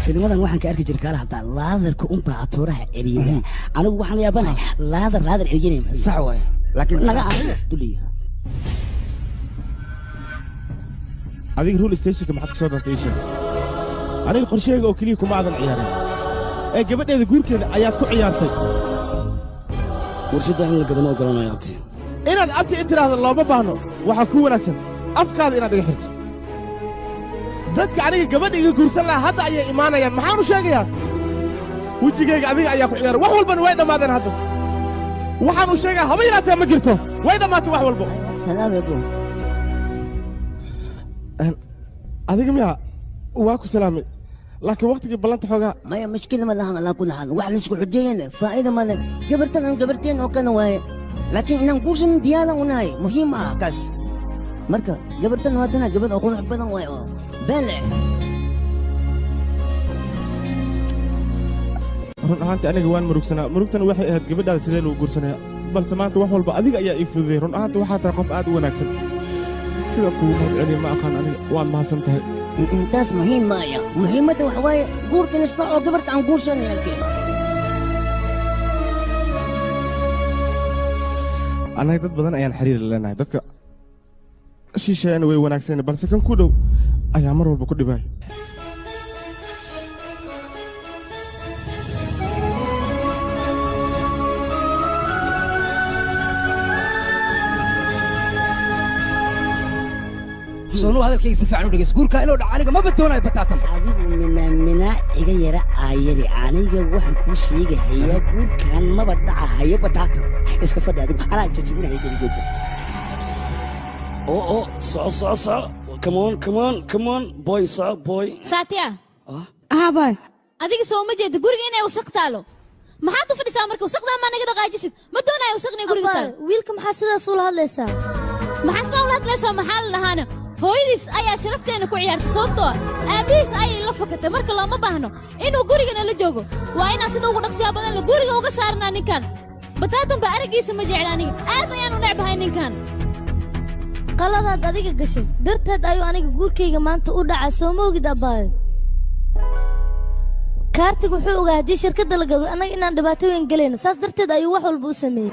filmadan waxaan ka arki jiray kaala hadaa laadarka unbaa atooraha eriyada anigu waxaan yaabanahay laadar eriyana sax waay laakiin naga duliya adiga rule stationka maxaad ka soo dantay isha aniga qorsheyga oo keliya kuma aadan ciyaarin ee gabadheeda guurkeeda ayaad ku ciyaartay warshadda in la gadama ogolanayo abti inaad abti intiraahda looma baahno waxaa ku wanaagsan afkaada inaad iga xirto dadka aniga gabadha iga guursan lahaa hadda ayay imaanayaan maxaanu sheegayaa wejigayga adiga ayaa ku ciyaara wax walbana way dhammaadeen hadda waxaanu sheegaa haba yaraatee ma jirto way dhammaatay wax walba adiga miya waa ku salaamay laakiin waqtigii ballanta xoogaa maya mashkila ma lahan alaa kula xaal wax laisku xujeeyeen faa'iida ma leh gabartan aan gabarteen oo kana waaye laakiin inaan guursan diyaada u nahay muhiim ah kaas marka gabartan haddana gabadh oo qurux badan waaye oo bale run ahaantii aniga waan murugsanaa murugtana waxay ahayd gabadhaada sidee lagu guursanayaa balse maanta wax walba adiga ayaa ii fududey run ahaantii waxaa tahay qof aad u wanaagsan sida kugu mahadceliya ma aqaan aniga waad mahadsan tahay taas muhiim maaya muhiimadda waxa waaye guurkan isdhac oo gabarta aan guursanay arkeen annaga dad badan ayaan xiriir leenahay dadka shiishayana way wanaagsan balse kan ku dhow ayaa mar walba ku dhibay soo hadalkayga si fiican u dhageys guurka inuu dhaco aniga ma badoonayo bataatan adigu mina iga yara aayari aniga waxaan kuu sheegahayaa guurkan maba dhacahayo bataatan iska fadhi adigu anaa jajabinahay geligeeda soco come on boy soco boy saatiya haabay adiga soo ma jeeda guriga inay wasaq taalo maxaad u fadhisaa marka wasaqdaa maa naga dhaqaajisid ma doonayo wasaqnay guriga taalo wiilka maxaa sidaas ula hadlaysaa maxaa sidaa ula hadlaysaa maxaa la lahaana hooyadiis ayaa sharafteena ku ciyaartay sababtoo aabihiis ayay la fakatay marka looma baahno inuu gurigana la joogo waa inaan sida ugu dhaqsiyaa badan la guriga uga saarnaa ninkan bataatan ba araggiisa ma jecla aniga aad ayaan u necbahay ninkan qaladaad adiga gashay darteed ayuu aniga guurkayga maanta u dhacay soo ma ogid abbaayo kaartiga wuxuu ogaa haddii shirkadda la gado annaga inaan dhibaato weyn gelayno saas darteed ayuu wax walba u sameeyey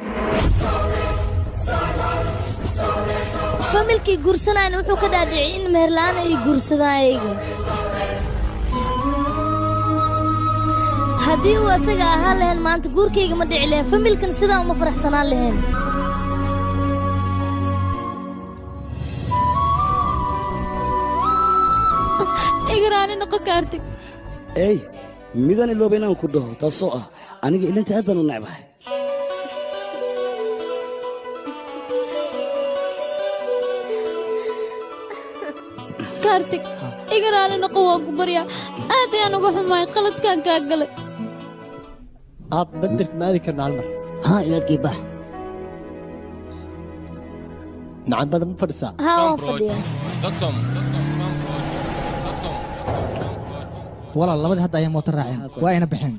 familkii guursanayna wuxuu ka dhaadhiciyey in meherla'aan ay guursadaan ayaga haddii uu asaga ahaan lahayn maanta guurkayga ma dhici lahayn familkan sidaa uma faraxsanaan lahayn igaraani noqon kaartig ey midaan ilooba inaan ku dhaho taasoo ah aniga ilinta aad baan u necbahay kaartig iga raali noqo waan ku baryaa aad ayaan uga xumaay qaladkaan kaa galay aab badarka ma aadi karna hal mar ها يا رقيبة nacam badan ma fadhisaa haa waan fadhiyaa walaal labadii hadda ayaa mooto raaceen waa ayna baxeen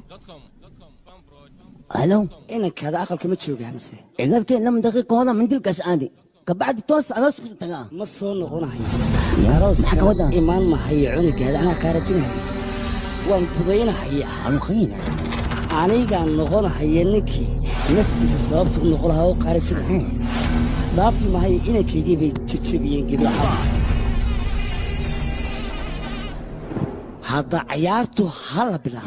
هلو إنك هذا أقل كم تشوف يا مسي إذا كان لم دقيقة هذا من تلك عادي كبعد توس على راسك تلقاه ما صون نقولها يا راس إيمان ما هي عنك هذا أنا خارجينها وأن بضينا هي حنخينا أنا كان نقولها هي نكي نفتي السبب تقول نقولها وخارجينها لا في ما هي إنك يجيب تشبين يجيب لها هذا عيارته هلا بالله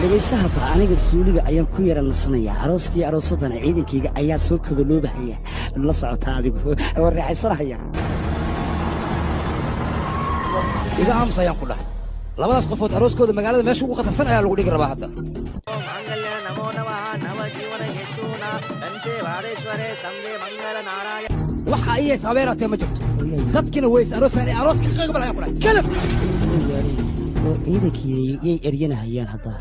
dhegaysaha aniga suuliga ayaan ku yara nasanayaa arooskii aroosadana ciidankayga ayaa soo kada loo bahaya la socota adigu war raaxaysanaya iga aamus ayaan ku dhahay labadaas qofood arooskooda magaalada meesha ugu khatarsan ayaa lagu dhigi rabaa hadda waxa ayay sabeeraatee ma jirto dadkina ways aroosaan ee arooska ka qaybal ayaan ku dhahay kalab ciidankii yay eryanahayaan hadda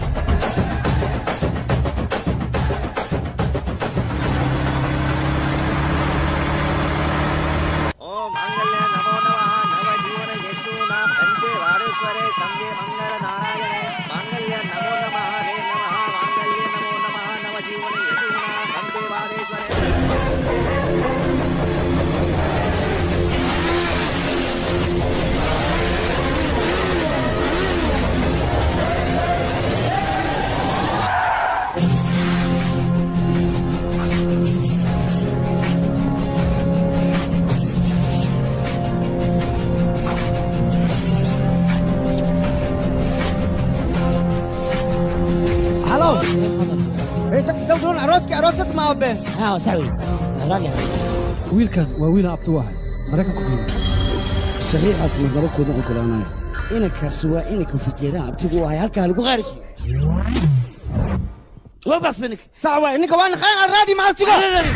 عروسك ما بين ها سعوي راجع wiilkan waa wiil abti u ahay maraykanku qiimo saxiixaas ma garo kooda ogolaanaya inankaas waa inanka fijeeraan abtigu u ahay halkaa lagu qaarishi waa baxsanik صعبة إنك وأنا خاين الرادي مع السجون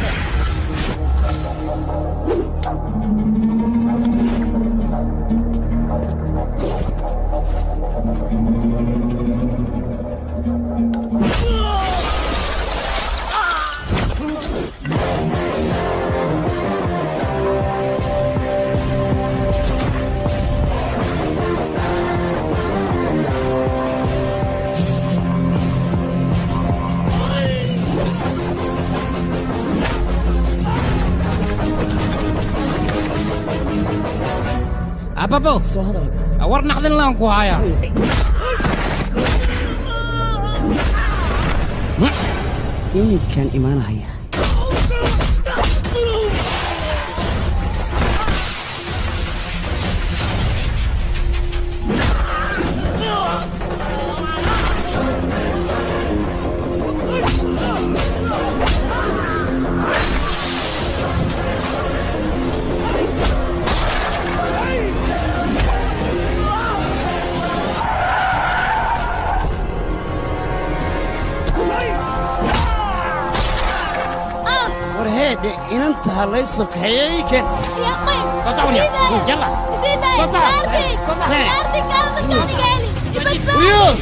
أبابو أورنا حذن لانكو هايا إني كان إيمانها هي inanta la sokayay kan يا قيم يلا سيداي كارتك كارتك قال لي ويو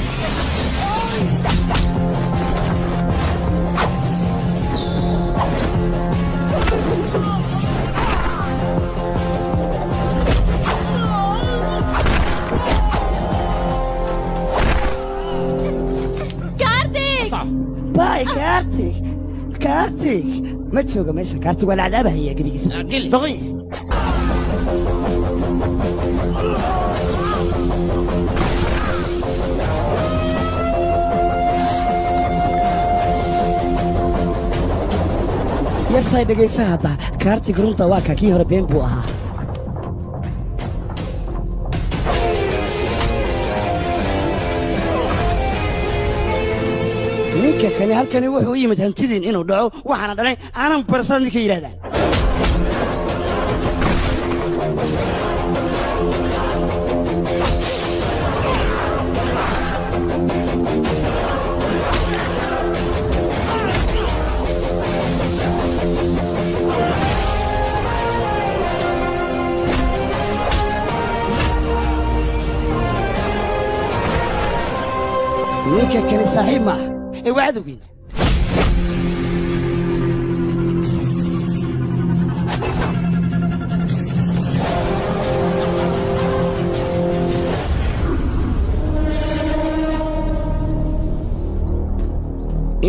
كارتك باي كارتك كارتك ما تسوق ماشي كارتك ولا عذابها هي قبل اسمها دغي yartay dhagaysa hadda kaartiga runta waa ka kii hore been buu ahaa ninka kani halkani wuxuu u yimid hantidiin inuu dhaco waxaana dhalay aanan barsan ninka yidhahdaan ninka kale saaxiib maaha ee waa cadowgiina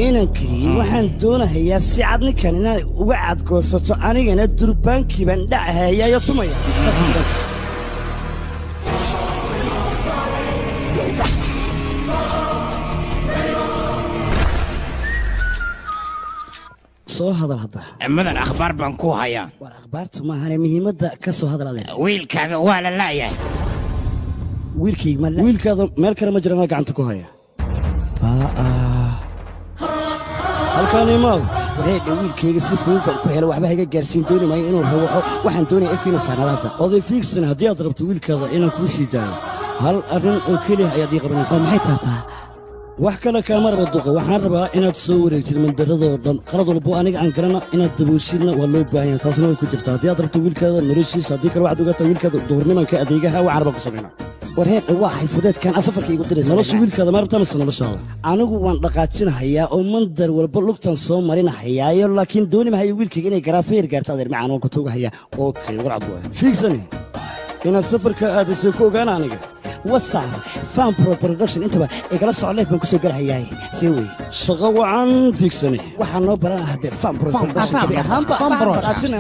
inankii waxaan doonahayaa si cad ninkan inaad uga cadgoosato anigana durbaankii baan dhacahayaayo tumaya soo hadal hadda mudan akhbaar baan ku hayaa war akhbaartu maahane muhiimadda ka soo hadal adeer wiilkaaga waa la la'yahay wiilkaada meel kale ma jirana gacanta ku haya halkaan imaad wareedha wiilkayga si fudud baan ku helo waxba haga gaarsiin dooni maayo inuu rawaxo waxaan doonaya efkiina saanadaadda oday fiigsan haddii aad rabto wiilkaada inaan kuu sii daayo hal arrin oo keliya ayaad ii qabanaysaa maxay taataa wax kale kaama raba duqa waxaan rabaa inaad soo wareegtid mandaradoo dhan qalad walbo aniga aan garana inaad daboolshidna waa loo baahan yahay taasna way ku jirtaa haddii aad rabto wiilkaada noloshiisa haddii kale waxaad ogaataa wiilkaada duhurnimanka adeegaha waxaan rabaa ku samaynaa war heedha waa xayfudeedkan aad safarka igu diraysa nolosha wiilkaada ma rabtaa mase noloshaada anigu waan dhaqaajinahayaa oo mandar walba lugtan soo marinahayaayo laakiin dooni mahayo wiilkayga inay garaafeer gaarto adeer macaan waan ku tuugahayaa okay warcad waay fiigsani inaad safarka aadaysay ku ogaana aniga wasaar fan production intaba igala soco leef baan ku soo galahayaay see wey shaqo wacan fiigsani waxaa noo baran ah dee fan production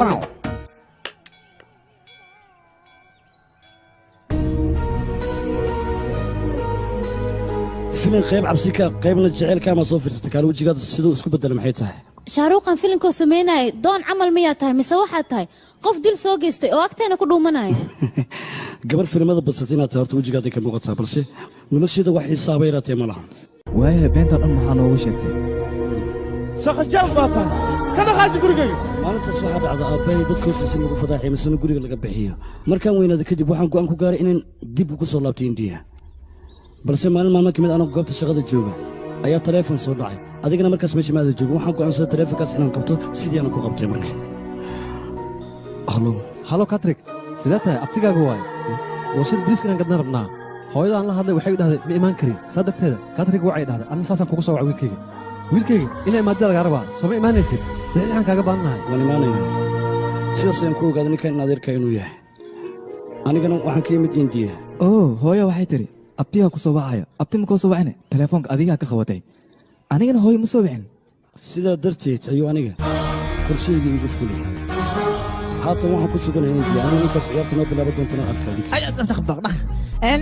filim qayb cabsika qaybna jaceylkaama soo fiirsatay kaala wejigaada siduu isku bedela maxay tahay shaaruuqan filimkoo samaynayay doon camal miyaa tahay mise waxaad tahay qof dil soo geystay oo agteena ku dhuumanaya gabar filimada badsatay inaad tahay horta wejigaaday ka muuqataa balse nolosheeda wax xiisaaba yaraatee ma laha waaya beentaa dhan maxaa noogu sheegtay saqajaal baa tahay ka dhaqaaji gurigayga maalintaas waxaa dhacda aabbahay dadka hortiisa in lagu fadaaxiyo misena guriga laga bixiyo markaan weynaada kadib waxaan go'aan ku gaaray inaan dib ugu soo laabtay indiya balse maalin maalmo ka mid anoo goobta shaqada jooga ayaa taleefon soo dhacay adigana markaas meesha maada joogo waxaan go'aansaday taleefonkaas inaan qabto sidii aanan ku qabtay marka halo katrik sidee tahay abtigaaga waaye warshad bariiska inaan gadna rabnaa hooyada aan la hadlay waxay dhahday ma imaan karin saa darteeda katrik waxay dhahday anna saasaan kugu soo waca wiilkayga inaa imaadada lagaa rabaa soo ma imaanaysid saxiixaan kaaga baadanahay waan imaanaya sidaas ayaan ku ogaaday ninkan in adeerka inuu yahay anigana waxaan ka yimid indiya hooya waxay tiri abtigaa ku soo wacaya abti ma koo soo wacine telefoonka adigaa ka qabatay anigana hooyo ma soo wicin sidaa darteed ayuu aniga qorshayga igu fulay haatan waxaan ku suganahay indiya aniga ninkaas ciyaarta noo bilaaba doontana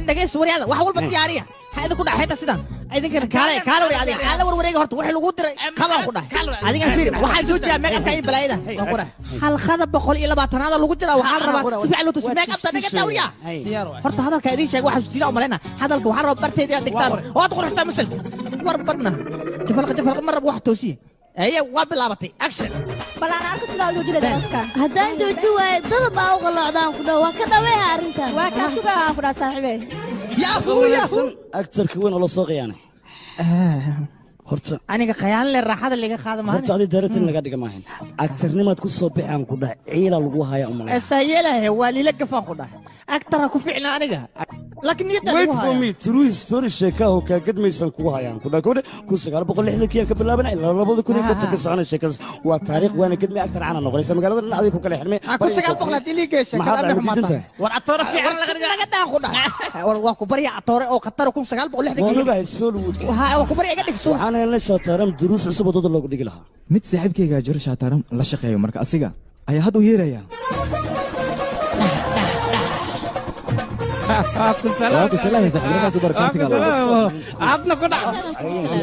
dhagays waryaada wax walba diyaariya ha idinku dhax hayta sidan idinkana kaale waryaada kaale warwareega horta wixii lagu diray qabaan ku dhahay adigana fiir waxaa soo jiraa meeqafka iyo balaayada waan ku dhahay halqada 120aad lagu jiraa waxaan rabaa si fiican loo tusi meeqafta dhaga dawriya horta hadalka idin sheeg waxaa jira umalena hadalka waxaan rabaa barteeda inaad dhigtaan oo aad qorxsaa musal war badna jafalqa mar rabo wax toosiye aye waa bilaabatay action balaan arko sidaa loo jiray daraska haddaan jooji waaye dada baa u qalloocdaan ku dhaw waa ka dhaweeha arrintan waa kaa sugaa aan ku dhaa saaxiibe yaahu agtarka weyn oo la soo qiyaanay horta aniga khayaan le raaxada laga qaada maahan horta adii director laga dhiga maahan actornimaad ku soo bixaan ku dhahay ciila lagu haya umalay asayelahay waa lila gafaan ku dhahay actor ku ficna aniga laakiin niyada wait for me true story sheeka oo ka gadmaysan ku hayaan ku dhahay 1960 ka bilaabanay ilaa 2010 ka socon sheekadas waa taariikh waana gadmay actor caan noqonaysa magaalada dhan adiga ku kala xirmay 1960 liiga sheekada maxamad war actor fiican laga dhaan ku dhahay war waa ku bariya actor oo qatar 1960 wanaga Hollywood waa ku bariya dhig soo waxaan la shaataaram duruus cusub oo dad loogu dhigi lahaa mid saaxiibkayga jiro shaataaram la shaqeeyo marka asiga ayaa had u yeeraya aadna ku dhac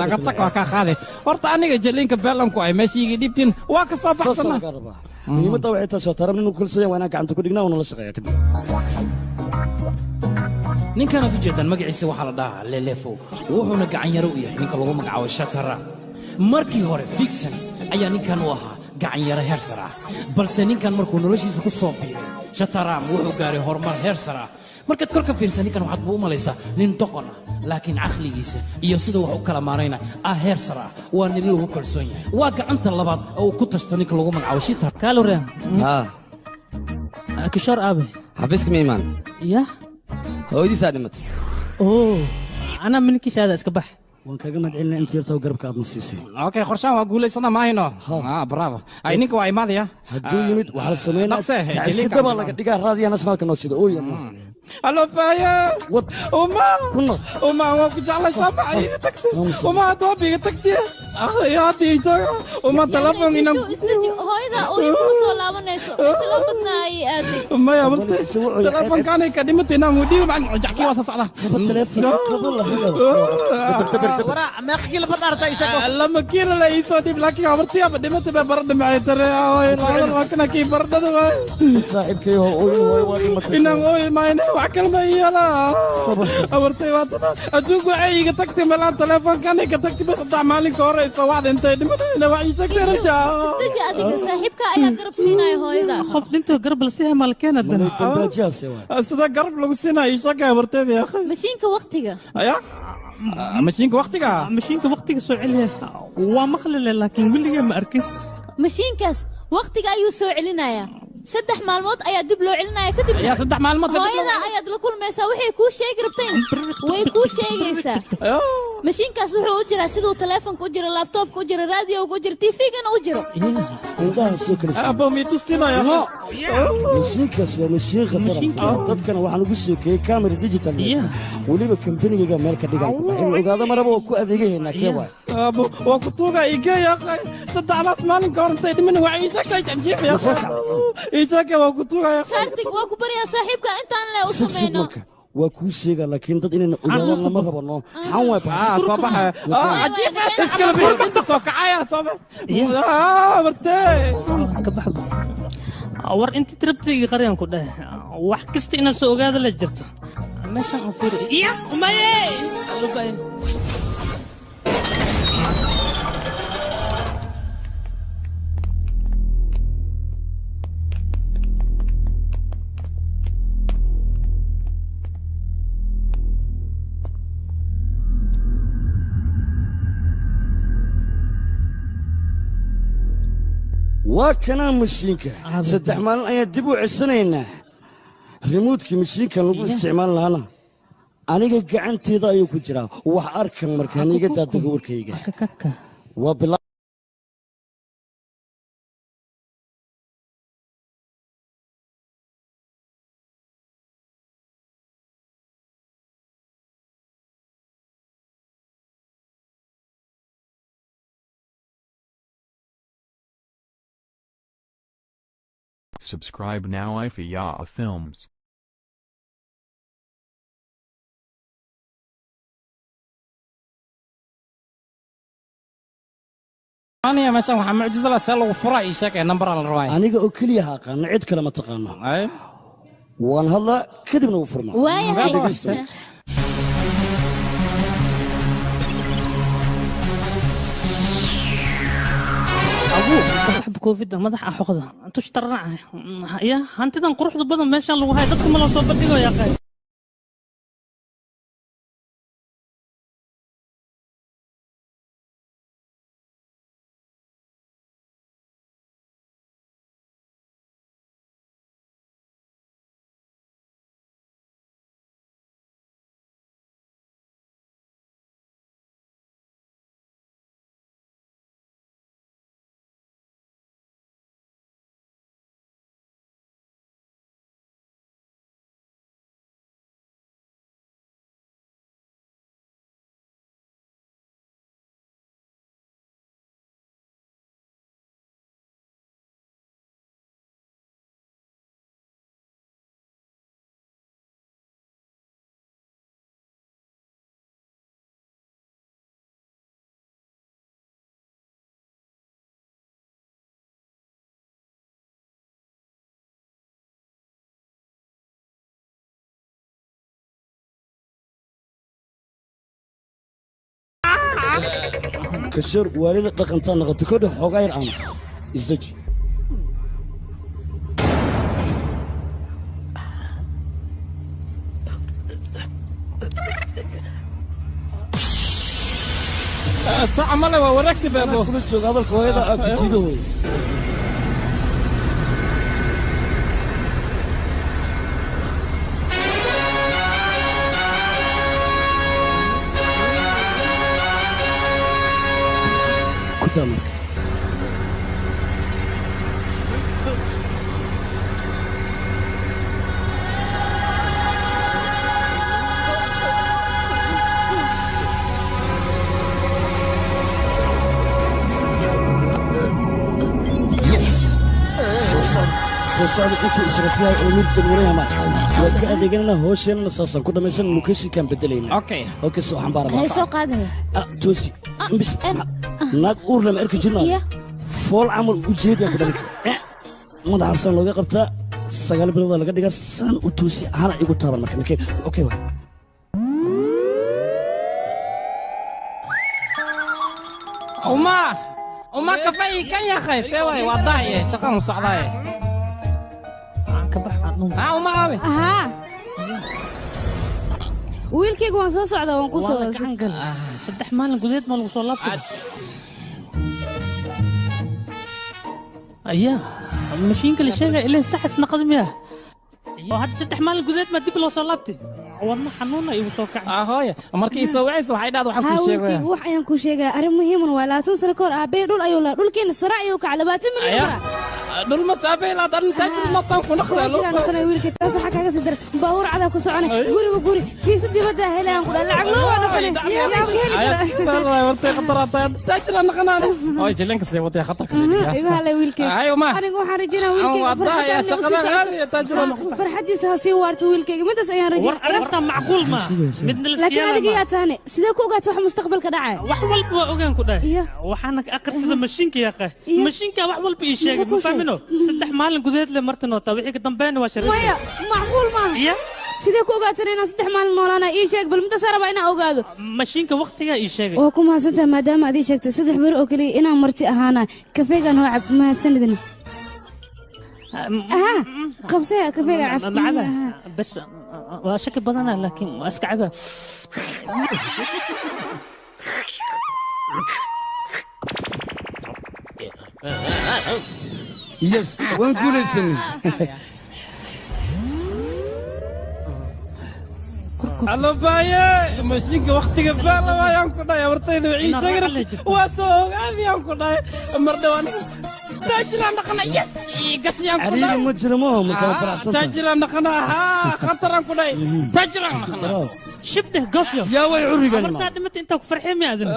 laga tag waa kaa qaaday horta aniga jaliinka beelanku ay meeshiigii dhibtiin waa ka soo baxsana muhiimadda waxay tahay shaataaram inuu kalsoon waa inaan gacanta ku dhignaa una la shaqeeya kadib ninkan aad u jeedaan magaciisa waxaa la dhahaa lelefo wuxuuna gacan yaro u yahay ninka lagu magacaabo shatara markii hore figson ayaa ninkan u ahaa gacan yaro heer sar ah balse ninkan markuu noloshiisa ku soo biiray shataram wuxuu gaaray horumar heer sar ah markaad kor ka fiirsan ninkan waxaad buu u malaysaa nin doqon ah laakiin caqligiisa iyo sida wax u kala maarayna heer sar ah waa nin lagu kalsoon yahay waa gacanta labaad oo uu ku tashto ninka lagu magacaabo shitar kaalore kishor aabe xabiiska ma imaan ya hooyadiisaa dhimatay anaa minkiisaada iska bax waan kaga madcelinaa inta yartoo garabka aad na siisay okay qorshaan waa guulaysana maahayno bravo ay ninka waa imaadaya hadduu yimid waxaa la sameynaa tacsidabaa laga dhigaa raadiyaha nationalka noo sida ooya halo baya uma waa ku jeclay saamaxay uma doobiga tagtiya akhyaati jooga uma telefoon inaan hooyada oo igu soo laabanayso meesha loo badnaa ay aaday maya martay telefoonkaanay ka dhimatay inaan mudhiib aan jacki waa socda wara ma qiil fadharta isaga lama kiil la isoo dib laakiin abartiya dhimatay ba barada macay tare ay waa kana ki baradada waa saaxiibkay oo waa dhimatay inaan ooy maayna wax kalma yala abartay waa adduunku ay iga tagtay meelaan telefoonkaanay ka tagtay bas maalin ka horeysa waad intay dhimatayna waa isa garanta isdaji adiga saaxiibka ayaa garab siinaya hooyada qof intuu garab la siihay malkeena dan sida garab lagu siinaya isaga abartay ya akhay mashiinka waqtiga aya mashiinka waqtiga soo celiya waa maqli laakiin weligeed ma arkin mashiinkaas waqtiga ayuu soo celinaya 3 maalmood ayaa dib loo celinaya kadib ya 3 maalmood hooyada ayaad la kulmaysaa waxay kuu sheegi rabteen way kuu sheegaysaa mashiinkaas wuxuu u jiraa siduu telefoonka u jiro laptopka u jiro raadiyowga u jiro tvgana u jiro abo mitustinaya mashiinkaas waa mashiin khatar dadkana waxaan ugu sheekeeyey camera digital weliba kambanigayga meel ka dhigan waxay ogaada maraba oo ku adeegahaynaa see waay abo waa ku tuuga igeeya akhay 3 maalin ka hor intay dhiman waa ii sheegtay jamjiif ya isaga waa ku tuugaya saartig waa ku bariyaa saaxiibka intaan le u sameeyno waa kuu sheega laakiin dad inayna ogaadaan lama rabano xan way soo baxay cajiib iskala bixinta soo kacaya soo bartay ka baxdo war inta tirabtay qariyaan ku dhahay wax kasta ina soo ogaada la jirto meeshan u fiir iya umaye lubay waa kanaa mashiinka 3 maalin ayaa dib u cesanaynaa rimuudkii mashiinkan lagu isticmaal lahaana aniga gacanteeda ayuu ku jiraa wax arkan markaan iga daadaga warkayga waa bilaa Subscribe now Ifya Films. أنا مثلا محمد معجزة لا سأل وفرع يشاك نمبر على الرواية. أنا أكلي هاقا نعد كلمة تقانا. أي. وأن هلا كذبنا وفرنا. واي هاي. بحب كوفيد مدح أحقده أنتو اشترنا يا أنت إذا نقرح بدن ماشي الله وهاي تدخل ولا صوب بديقه يا أخي كسر والد دقنتان نقطة كده حقاير عنف إزدج ساعة مالا وركتب يا أبو كل شيء هذا الكويدا أبجيدو ujeedaa marka soo socda intuu israfyahay oo mid dabuuraya maaragta waa ka adeeganana hoosheenana saasaan ku dhammaysan locationkaan bedelayna okay soo xambaara hay soo qaadaya toosi bis naag uur lama arki jirnaa fool camal ujeedaan ku dhalin madaxasan looga qabtaa 9 bilooda laga dhigaa saan u toosi hana igu taaban marka mikeen okay waa وما كفاية كان يا أخي سوي وضعي شغال مصعداي وما أبي wiilkayga waan soo socdaa waan ku soo saddex maalin gudeed ma lagu soo laabtay ayaa mashiinka la sheegay ilaa saxis naqdimiya oo hadda saddex maalin gudeed ma dib loo soo laabtay wadna xanuuna igu soo kacay hooyo markii soo wacayso waxay dhaad waxaan ku sheegay wax ayaan ku sheegay arrin muhiim ah 20 sano ka hor aabay dhul ayuu la dhulkeena sare ayuu ka 20 milyan dhul ma saabay la dan taajir ma taan ku naqsalo kana wiilka taas waxa kaga sidar baawur cada ku soconay guri fiisa dibadda helaan ku lacag loo wada qanay والله ورتي خطرات تاجر نقنانو هاي جلنك سي ودي خطر ايوه هلا ويلكي ايوه ما انا waxaan rajinaa wiilkayga يا شغله هذه تاجر farxadiisa ha sii waarto wiilkayga midaas ayaan rajinaa arrinta macquul ma midna la laakiin adiga yaa taane sidee ku ogaatay wax mustaqbalka dhacay wax walba waa ogaan ku dhahay waxaana aqrisada mashiinka yaqay mashiinka wax walba ii sheegay ma fahmino saddex maalin gudeed le martino taa wixii ka dambeeyna waa sharci maya macquul ma sidee ku ogaatay inaan saddex maalin noolaana ii sheeg bal midda saraba inaan ogaado mashiinka waqtiga ii sheegay oo ku mahadsantahay maadaama aad ii sheegtay saddex bari oo kaliya inaan marti ahaana kafeegan oo cab mahadsanidin قبسة كفاية عفوا معنا بس وشكل بدنا لكن اسكعبها يس وين قول اسمي الله بايا ماشيك وقتك فعلا ما ينقضى يا مرتين وعيش غير واسوق هذه ينقضى مردوان تاجر نقنا قصي ينقضى عريق مجرمهم كان فرحسن تاجر نقنا خطر ينقضى تاجر نقنا شبته قفيو يا وي عريق انا مرتاد مت انت فرحين يا ذن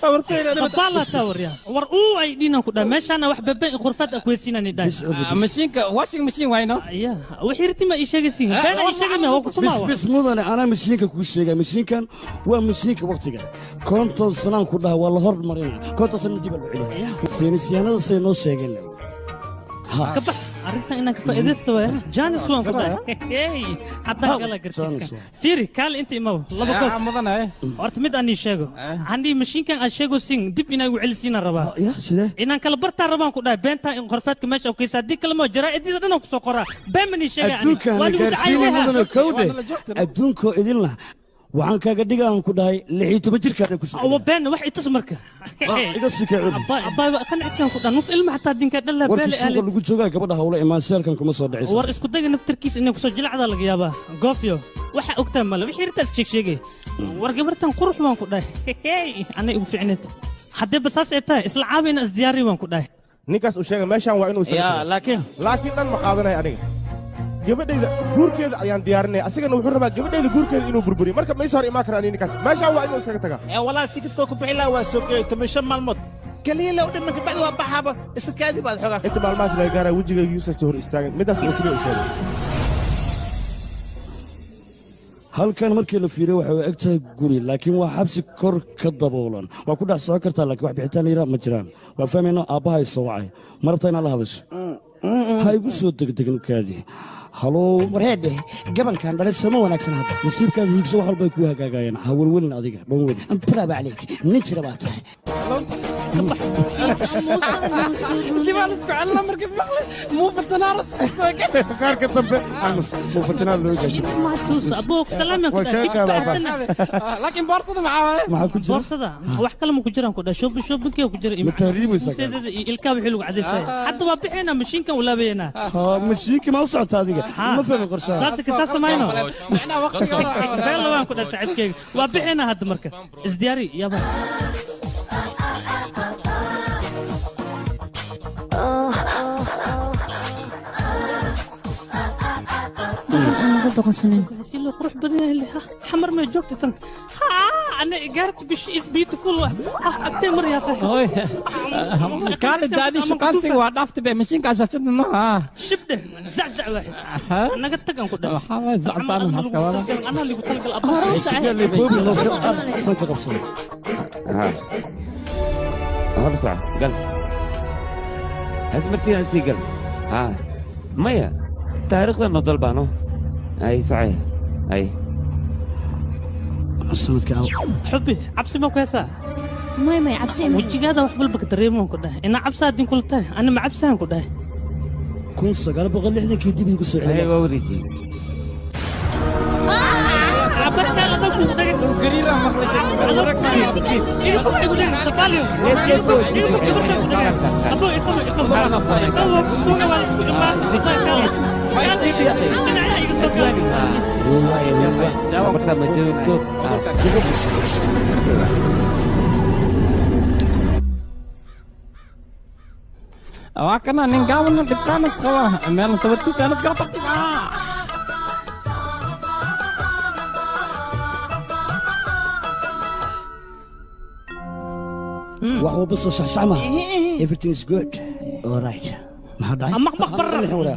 مرتين انا بالله تاور يا ور او اي دينا كدا ماشي انا واحد ببين غرفات اكويسين اني داي ماشينك واشنج ماشين وينو ايوه وحيرتي ما يشيغسين كان يشيغ ما هو بس مudane anaa mashiinka kuu sheegay mashiinkan waa mashiinka waqtiga konton sanaan ku dhaha waa la hormarina konton sana dib loo celiya saynisyahanada say noo sheegeen كبح أردنا إنك فائدتوا يا جانس وان كده حتى قال قرتيسك فيري قال أنت إمام الله بكر مدنا أرتمد أني شاقو عندي مشين كان أشاقو سين دب إنا يوعل سين الربا يا سيدي إنا كلا برتا الربا كده بنتا إن غرفات كماش أو كيس هديك كلمة جراء إدي زدنا كسوقرا بمني شاقو أدوك أنا كارسيني مدنا كودة أدونكو إدلنا waxaan kaaga dhigaan ku dhahay 16 jirkaada ku soo been wax i tusmarka iga sika abba kan isaan ku dhan nus ilma xataa dinka dhalaa beel suuqa lagu joogaa gabadha hawle imaan seelkan kuma soo dhacayso war isku daga naftarkiis inay ku soo jilacda laga yaabaa goofyo waxa ogtaa mal wixii rintaas sheegay war gabartan qurux waan ku dhahay ana igu fiicneed haddii basaas ay tahay isla caabina isdiyaari waan ku dhahay ninkaas uu sheegay meeshan waa inuu laakiin dhan ma qaadanay aniga gabadhayda guurkeeda ayaan diyaarinay asigana wuxuu rabaa gabadhayda guurkeeda inuu burburiyo marka ma isar imaan karaan ninkaas meeshaan waa inuu isaga tagaa walaa tikidkoo ku bixi lahaa waa soo geeyay 15 maalmood kaliya la dhiman ka bacdi waa baxaaba isla kaadi baad xogaa inta maalmahaas laga gaaray wejigayga yuusan hor istaagin midaas oo kaliya u sheegay halkan markii la fiiriyo waxa ay egtahay guri laakiin waa xabsi kor ka daboolan waa ku dhac soo kartaa laakiin wax bixitaan yara ma jiraan waa fahmayno aabbahay soo wacay marabta inaad la hadasho ha igu soo degdegin kaadii halo wareedhe gabalkan dhalay sama wanaagsan hadda nasiibkaada hiigso wax walba ay ku hagaagayaan ha welwelin adiga dhoon weli bravo عليك nin jira baa tahay ديوان اسكو على مركز مخلي مو في التنارس كارك الطب مو في التنارس لو جاش ما توصل ابوك سلامك لكن بورصه معاه بورصه wax kale ma ku jiraan ku dhasho shopping ku jira ilka wixii lagu cadeysay hadda waa bixina mashiinkan u laabayna mashiinka ma u socota adiga ma fahmi qorshaha saasika saas samayno ina waqti hore waan ku dhashay saaxiibkeyga waa bixina hadda marka isdiyaari yaba doqonsaneen si loo qurux badan yahay ha xamar ma joogto tan ha ana gaart bish is beautiful ha agtay mar yaa oy kaale daadi shukaansiga waa dhaaftay be mashiinka shashada no ha shibde zazac waaxid naga tagan ku dhaw waxa zacsaan haska wada ana ligu talgal ها هذا صح قل اسمرتي انسي قل ها ميا تاريخ النضل بانو اي صحيح اي صوتك حبي عبسي ما كويسه ما عبسي وجهada wax walba ka dareemo ku dhahay ina cabsaadin kula tahay ana ma cabsaan ku dhahay kun sagal boqol lixdan kii dib igu soo celiyay ايوه وريجي عبرنا لك ودقت قريرة مخرج وكنا نقاوم نبقى نسخوا مال تبرتي سنة قرطتي wax walba soo shaxshaxma everything is good all right maxaa dhacay ama barra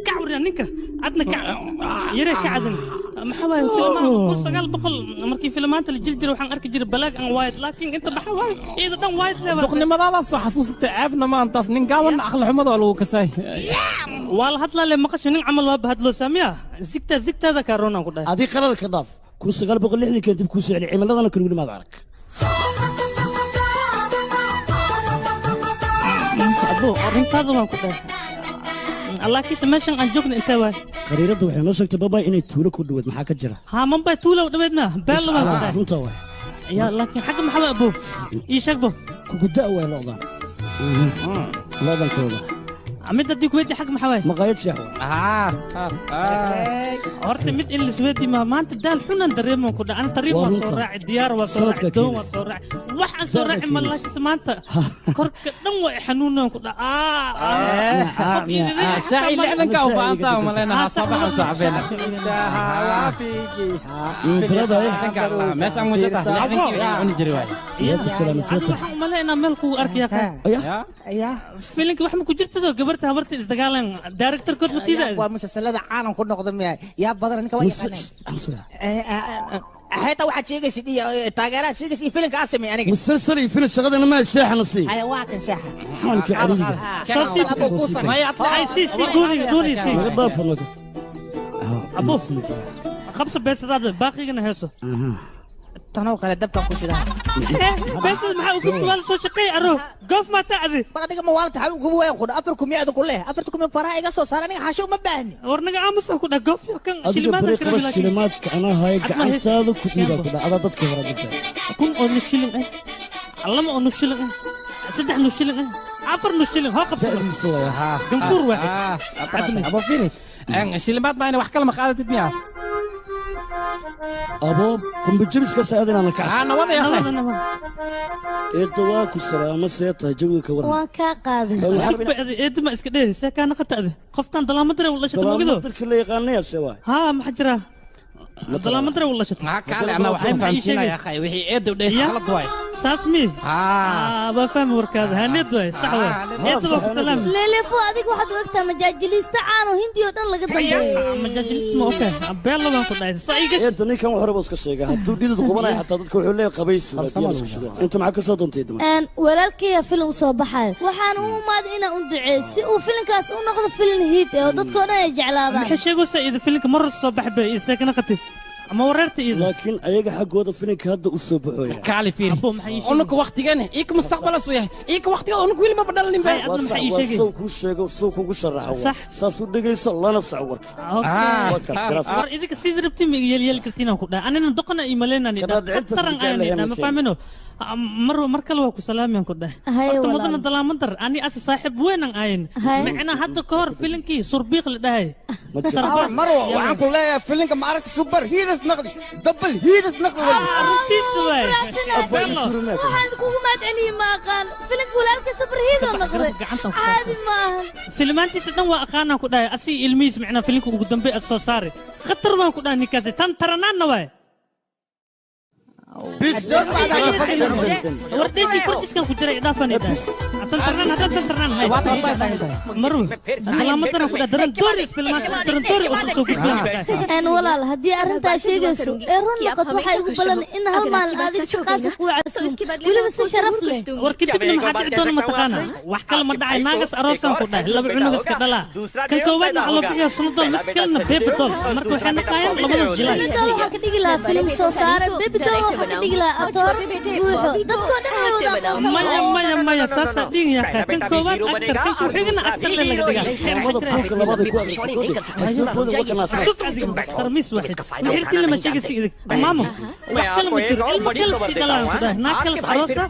كعبر نينك عدنا يري كعدن محاوي فيلمان كل سقال بقول مركي فيلمانت اللي جلجل وحن اركي جير بلاك ان وايد لكن انت محاوي اذا دن وايد لا دقني ما صح حسوس تعبنا ما انت نقاون اخل حمد ولا كساي والله هطلع لي مقش نين عمل واب هدلو ساميه زكت هذا كارونا كدها هذه قرار كضاف كل سقال بقول لحدي كدب كوسو علي عملنا كل ما بارك ابو انت هذا ما كدها الله كيس ماشان aan joogna inta waa qariiradu waxay noo sheegtay baba inay tuulo ku dhawaad maxaa ka jira ha manba tuulo dhaweedna beel waa runta waa ya laakiin xaq maxaa abu ii sheegbo ku gudaa waa loodan kooda amid dadii ku weydii xaq maxaa way maqaayad sheekh horta mid in lisweedii ma maanta daal xunan dareemo ku dhacan tariiq waa soo raaci diyaar waa soo raaci doon waa soo raaci wax aan soo raaci ma laakiin maanta korka dhan waa xanuunan ku dhaca ساعي اللي عندك او بانتا ومالنا صباح صعبنا ماشي موجودة نجري واي مالنا ملكو اركيا يا فيلمك wax ma ku jirto gabarta habarta isdagaalan director kod matiida waa musalsalada caalam ku noqdo yaa badan ninka waa yaqaan حتى واحد شيء قصدي تاجرات شيء قصدي فيلم كاسمي أنا مسلسل فيلم شغلنا ما الشاحة نصيب أي واحد شاحة حالك عريضة صوصي ما يطلع سي دوني سي أبو خمسة بس هذا باقي جنا هسه تناو كلا دبكة كوش ده بس المحاول كنت ولا سو شقي أروح قف ما تعذي بعد كده موال تحاول قبوا ياخد أفركم يعدوا كلها أفركم من فرائق قصة صار أنا حاشو مبهني ورنا عامس كنا قف كان شلمات الشلمات أنا هاي قعدت هذا كتير كده هذا تذكر كن أون الشلم علم أون الشلم سدح الشلم عفر الشلم ها قبص جنفور واحد أبو فينيس الشلمات ما أنا وحكي لما خالد الدنيا أبو قم بجلس كسادنا أنا كعس أنا وضع يا أخي إدواك السلامة سيطة جوك ورا وكا قاضي إد ما إسكده سكان قتأذي خفتان ظلام مدري ولا شتى موجودة ظلام مدري كله يغني سوا ها محجرة ظلام مدري ولا شتى ما كان أنا وحين فهمتنا يا أخي وهي إد وديس غلط واي ساسمي بفهم وركاد هند واي صحوة إدواك السلام ليلي فو أديك واحد وقتها مجاجليس تعانو هندي ودن لقد مجاجليس ما أوكي بيلا ما كنت عايز صعيق أنت نيكا محرب وسكسيجا هتو ديد تقبنا حتى تذكر حلي قبيس أنت معك صوتهم تيدم أن ولكن فيلم صباحا وحان ما دينا أندعيس وفيلم كاس ونقض فيلم هيت ودتكو أنا يجعل هذا محش يقول سيد فيلم مرة الصباح بي ساكنة قتي ama wareerta iyo laakiin ayaga xaggooda filinka hadda u soo baxooya kaali fiir unaka waqtigeena iika mustaqbala soo yahay iika waqtigeeda unaka wili ma badhalnin ba soo kuu sheego soo kugu sharaxo saas u dhegayso lana soco warka war idinka sidii rabtiin ma yeel kartiin aan ku dhahay anina doqona iyo maleynani taran ayaan ma fahmino mar kale waa ku salaameen ku dhahay horta mudana dalaamadar ani asa saaxiib weyn aan ahayn macna hadda ka hor filinkii surbiiq la dhahay maro waxaan ku leeyahay filinka ma aragti super heroes naqdi double heroes naqdi arrintiis waay waxaan kugu mahadceliyey ma aqaan filinka walaalka super hero noqday caadi maahan filmaantiisa dhan waa aqaanaan ku dhahay asi ilmihiis macna filinka ugu dambe soo saaray khatar baan ku dhahay ninkaasi tan taranaanna waay wardheeshii korjiskan ku jiray dhaafani walaal haddii arrintaa sheegayso ee run noqoto waxay ugu balan in hal maalin adiga shaqaasi kuu casuum weliba si sharaf leh war kadibna maxaa dhici doona mataqaana wax kale ma dhacay naagas aroosaan ku dhahay laba cunugas ka dhalaa kan koowaadna waxaa loo bixiyaa sunadool mid kalena bebidool marka waxay naqaayeen labada jilay sunadool waxaa ka dhigi lahaa filim soo saare bebidool waxaa ka dhigi lahaa atoor buuxo dadkoo dhan way wada maya saasa dhigin yaa kan koowaad aktar kan ku xigna aktar le laga dhigaa tarmis waxid wixirkii lama sheegaysi idig maamo wax kale ma jiro ilmo kale si dhalaan ku dhahay naag kale aroosa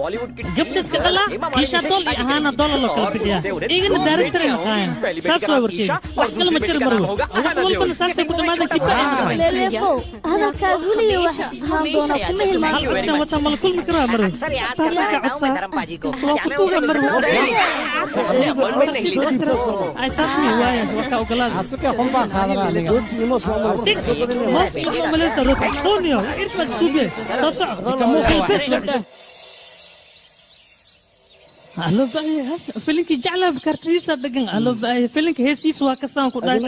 gabdhas ka dhalaa isha dool iyo ahaana doolar loo kala bixiyaa igana daaragtaray maqaayan saas waa warkeeda wax kale ma jiro marwo wax walbana saasay ku dhammaadeen jibba leeleefo hadalkaaga weliya wax ismaan doona kuma hilmaan wata mal kulmi karaa marwo taasaa ka codsaa waa ku tuuga marwo ay saasmi waaye waa ka ogolaada asuka qumba qaadana aniga moos ilmo maleysa roti qoniyo irfas suube soo soco kamu bes alo baay filinki jacla kartiisa dagan alo baay filinka heesiis waa ka saan ku dhaay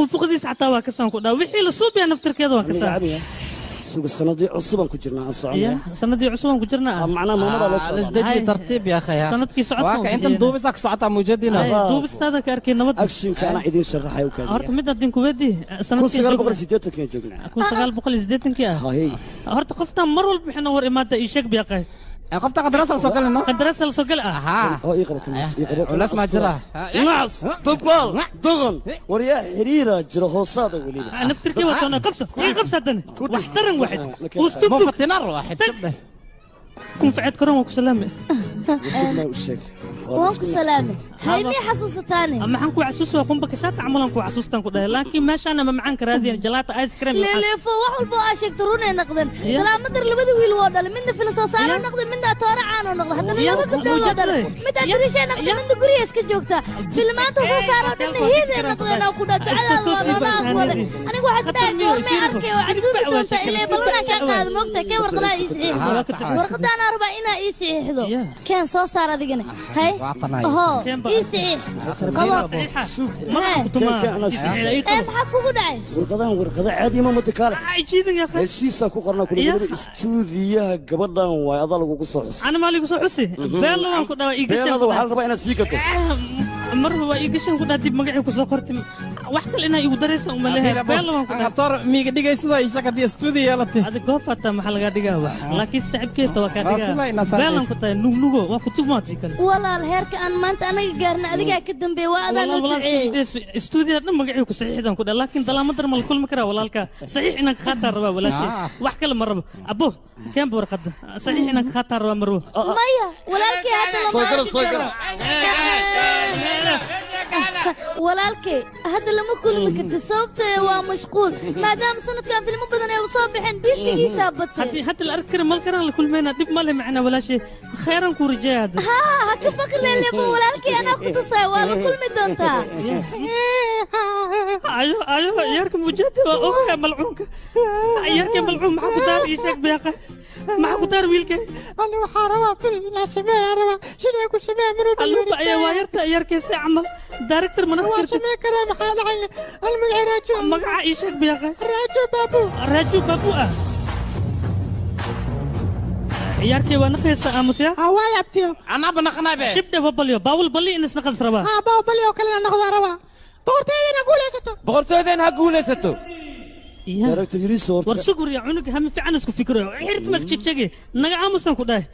unfuqdiis xataa waa ka saan ku dhaay wixii la suubiya naftirkeeda waa ka saan suuga sanadii cusubaan ku jirnaa aan soconaa sanadii cusubaan ku jirnaa macnaa maamada la socdaa isdaji tartiib ya khaya sanadkii socodka waa ka inta duubisa ka socota muujadina duubistaada ka arkay nabad actionka ana idin sharaxay ka horta mid adin ku weedi sanadkii 1980 kan joognaa 1980 ah horta qoftan mar walba bixina war imaada ii sheeg biaqay قفت قدرس السوكل إنه قدرس السوكل ها يقرأ ولا اسمع جرا ناس طبال دغن وريا حريرة جرا هوصاد ولينا نفتركي وصلنا قبصة قبصة دنا واحترم واحد مو فتنار واحد كن في عيد كرم وكسلامة وانكو سلامة هاي مي حسوسة تاني أما حنكو عسوس وقوم بكشات عملان كو عسوس تنكو ده لكن ماشي أنا ما معاك رادين جلات آيس كريم لا لا فوح والبو أشيك تروني نقدن دلا مدر لبدي ويل وادل من في الصاصار نقدن من ده تورع عنو نقدن هذا اللي بدي وادل متى تريش نقدن من ده قريس كجوكتا فيلمات وصاصار من هي نقدن أو كده على الله أنا واحد ده يقول ما أركي وعسوس تونتا إلي بلونا كان قاعد موقته كي ورقلا يسعيه ورقدان أربعين يسعيه ذو كان صاصار ذيقنا هاي هو يسعيه خلاص محكو قدعي ورقدان عادي ما متكالح عجيبين يا أخي هسيسا كو قرنا كل استوديا قبضان واي أضل كو صحص أنا مالي كو صحصي بيلا وان كو دوا إيقشان بيلا وحال ربا إنا سيكتو مرة وإيقشان كو دادي بمقعي كو صخرتي واحد لنا يقدرس وملها بيلا وان كو أطار ميك ديجا سيدا إيشاك دي استوديا لتي هذا قفة محل قاديجا لكن السعب كي توا كاديجا بيلا وان كو تاي نوغو وان كو تماتي كله والله الهيرك أن ما أنت أنا قارنا أديك كدم بوادا والله استوديو ده مقعي كو صحيح ده كده لكن دلا مدر مال كل مكرا ولا لك صحيح إنك خاطر ربا ولا شيء واحد مرة أبوه كم بورقة صحيح إنك خاطر ربا مرة مايا ولا لك هذا صقر ولالك هذا لما كل مكنت صوبت ومشغول ما دام سنة كان في المبدن وصابحين بيسي ثابت حتى الأركر مالكرا لكل منا دف ماله معنا ولا شيء خيرا كورجاد ها كفك اللي ابو ولالك انا كنت صايوه كل مدونتا ايوه يارك مجد اوه ملعونك يارك ملعون معك دار يشك بياقه معك دار ويلك انا حرام في الاسماء انا شنو يكون سماء من قالوا يا وايرت يارك سي عمل دايركتور من سماء كلام حال المعراج مقع يشك بياقه راجو بابو ياركي وانا قيس امسيا هواي ابتيو انا بنقنا به شبده بابليو باول بلي انس نقد سربا باول بليو كلنا ناخذ روا بورتين اقول ستو بورتين اقول ستو Director Yuriso war sugur ya cunuga hami fiican isku fikiro xirta maskigay naga aamusan ku dhahay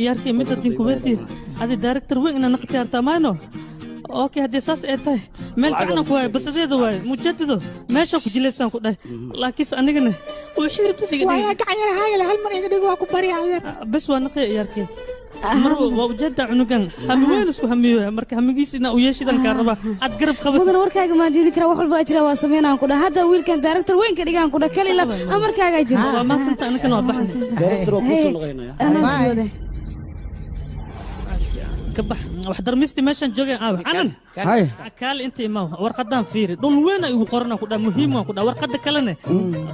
yarkii mid dadin ku weyti hadi director weyn inaan naqtiyaarta maayno اوكي هدي اساس ايتاي مeel fiican ku hay basadeeda way mujadido meesha ku jilaysan ku dhahay laakiin anigana oo xiribta diga waa ka cayar haayla hal mar iga dhigo waa ku bariyaa bas waa naqay yarkii mar waa ujada cunugan hami weyn isku hamiyo marka hamigiisina u yeeshidan ka raba ad garab qabat mudan warkaaga ma diidi kara wax walba jira waa sameynaan ku dhahay hadda wiilkan director weyn ka dhigaan ku dhahay kaliya amarkaaga jira waa ma santa anagana waa baxay director ku soo noqonaya ana soo كبح وحضر مستي ماشان جوجين أنا هاي كال أنت ما ورقدان فيري دول وين يقارنا كده مهم كده ورقد كلنا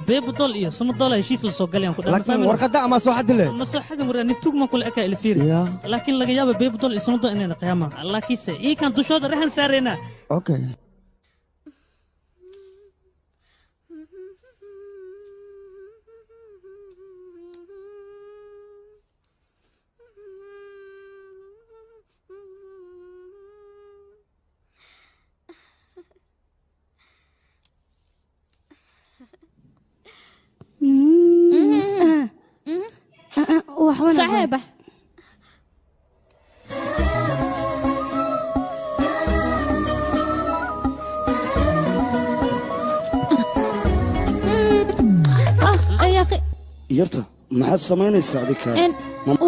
بيب دول إيه سم دول يشيس السوق قالين كده لكن ورقدا ما سو حد له ما سو حد مرة نتوق ما كل أكل فيري لكن لقى جاب بيب دول اسمه دول إننا قيامة الله كيسة إيه كان تشود رهن سارنا أوكي صاحبة يا أخي يرتا ما حد سمينيسا adika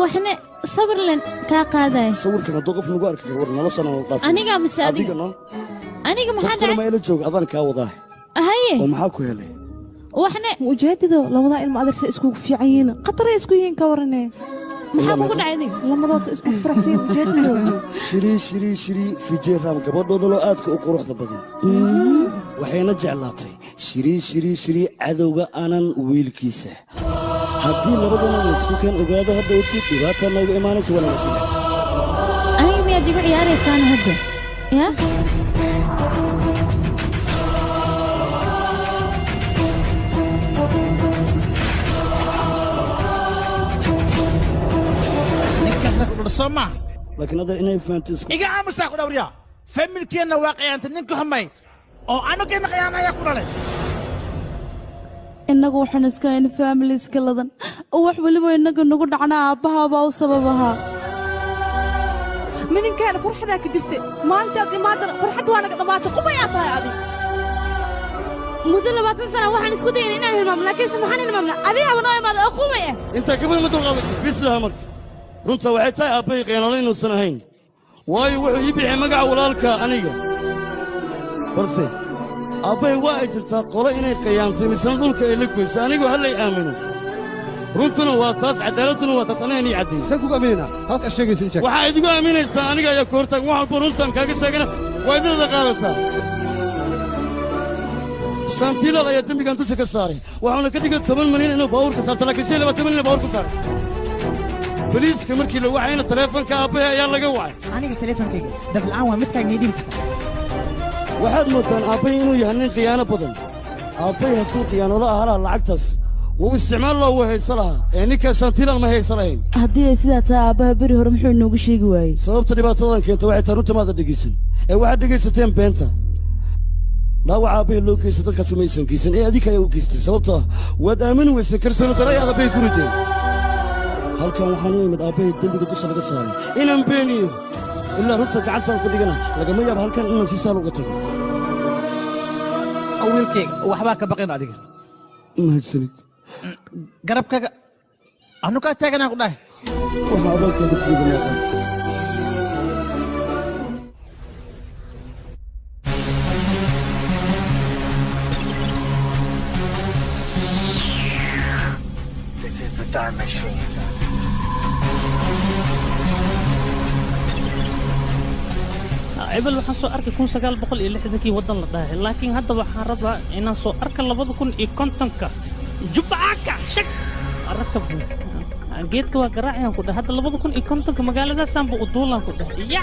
waxna sabir len ka qaaday sawirkan haduu qof nagu arki war noloshan oo dhaaf aniga masaadiga aniga maxaa dhacay ma ila joog adan ka wadaa haye oo maxaa ku helay waxna ujeedido labada ilmo adarsa isku fiican yihiin qatar isku yihiin ka waranay maxaa ku dhacay lamadaas isku faraxsan ujeedido shiri fijeeram gabadhooda loo aadka u quruxda badan waxayna jeclaatay shiri cadowga aanan wiilkiisa haddii labadan la isku keen ogaado hadda uu tii dhibaata nooga imaanaysa wala ay miyaad igu ciyaaraysaan hadda ya soma laakiin hadda inay fahanto isku iga aamusaa ku dhawriya familkeena waa qiyaanta ninka xumay oo anageena qiyaanaya ku dhalay inagu waxaan iska in family iska ladan oo wax waliba inaga nagu dhacna aabaha baa u sababaha mininkaan farxada ka jirtay maalintaad imaadana farxad waa naga dhamaatay qubayaa tahay adi muddo 20 sano waxaan isku dayay inaan hilmaamno laakiin maxaan hilmaamna adiga wana imaado oo qumay inta gabadh ma dulqaaday bisla marka runta waxay tahay aabbay qiyaanada inuusan ahayn waayo wuxuu ii bixiyey magaca walaalka aniga balse aabbay waa ay jirtaa qolo inay qiyaantay misana dhulka ay la goysa anigu hallay aamino runtuna waa taas cadaaladuna waa taas anaga nii caddayn saan kugu aaminayna halka sheegaysa sheeg waxaa idigu aaminaysaa aniga ayaa ka hortaag wax walba runtan kaaga sheegana waa idinada qaadataa saantiilal ayaa dembigan dusha ka saaray waxauna ka dhigay 10 milyan inuu baabuurka saarto laakiin 20 milyan baabuurka saaray boliiska markii la wacayna taleefanka aabbahe ayaa laga wacay aniga taleefankayga dablaan waa midkaan idiin waxaad moodaan aabbay inuu yahay nin khiyaano badan aabbay hadduu khiyaanolo ahaa lacagtaas wuu isticmaal loo haysa lahaa ee ninkaa saantiilal ma haysa lahayn haddii ay sidaa tahay aabbaha beri hore muxuu inoogu sheegi waayey sababta dhibaatadan keenta waxay tahay runta maada dhegaysan ee waxaad dhegaysateen beenta dhaawaca aabbahe loo geysta dadkaas umaysan geysan ee adinka ayaa u geystay sababtoo ah waad aamini weysan kalsooni daray aad aabbahay ku rideen halkan waxaan u imid aabbahay dembiga dusha laga saaray inaan beeniyo ilaa runta gacantaan ku dhigana lagama yaabo halkan inaan si saal uga tago wiilkayga waxbaa ka baqin adiga mahadsanid garabkaga anu kaa taaganaa ku dhahay waxaa abaalkeeda kuuganaaqa Time machine. عبل waxaan soo arkay 1960kii wadan la dhahay laakiin hadda waxaan rabaa inaan soo arka 2050ka jubbaaka shak arkab geedka waa garaacayaan ku dhahay hadda 2050ka magaaladaasaan buu u duulaan ku dhahay ya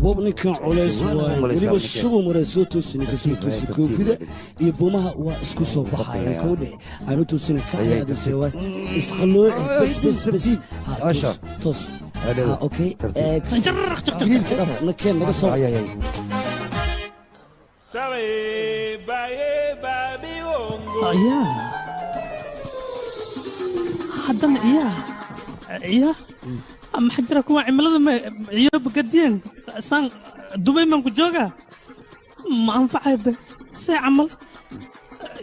boob ninkan culays waay weliba shubu maray soo toosini kasoo toosi koofida iyo buumaha waa isku soo baxayaan kowdhe aanu toosina ka ayaadisay waay isqalooci bes toos okay nakeen naga soo haddana iya maxaa jira kuwa cimilada iyo bagadiyeen saan dubay maan ku joogaa ma anfacayba see camal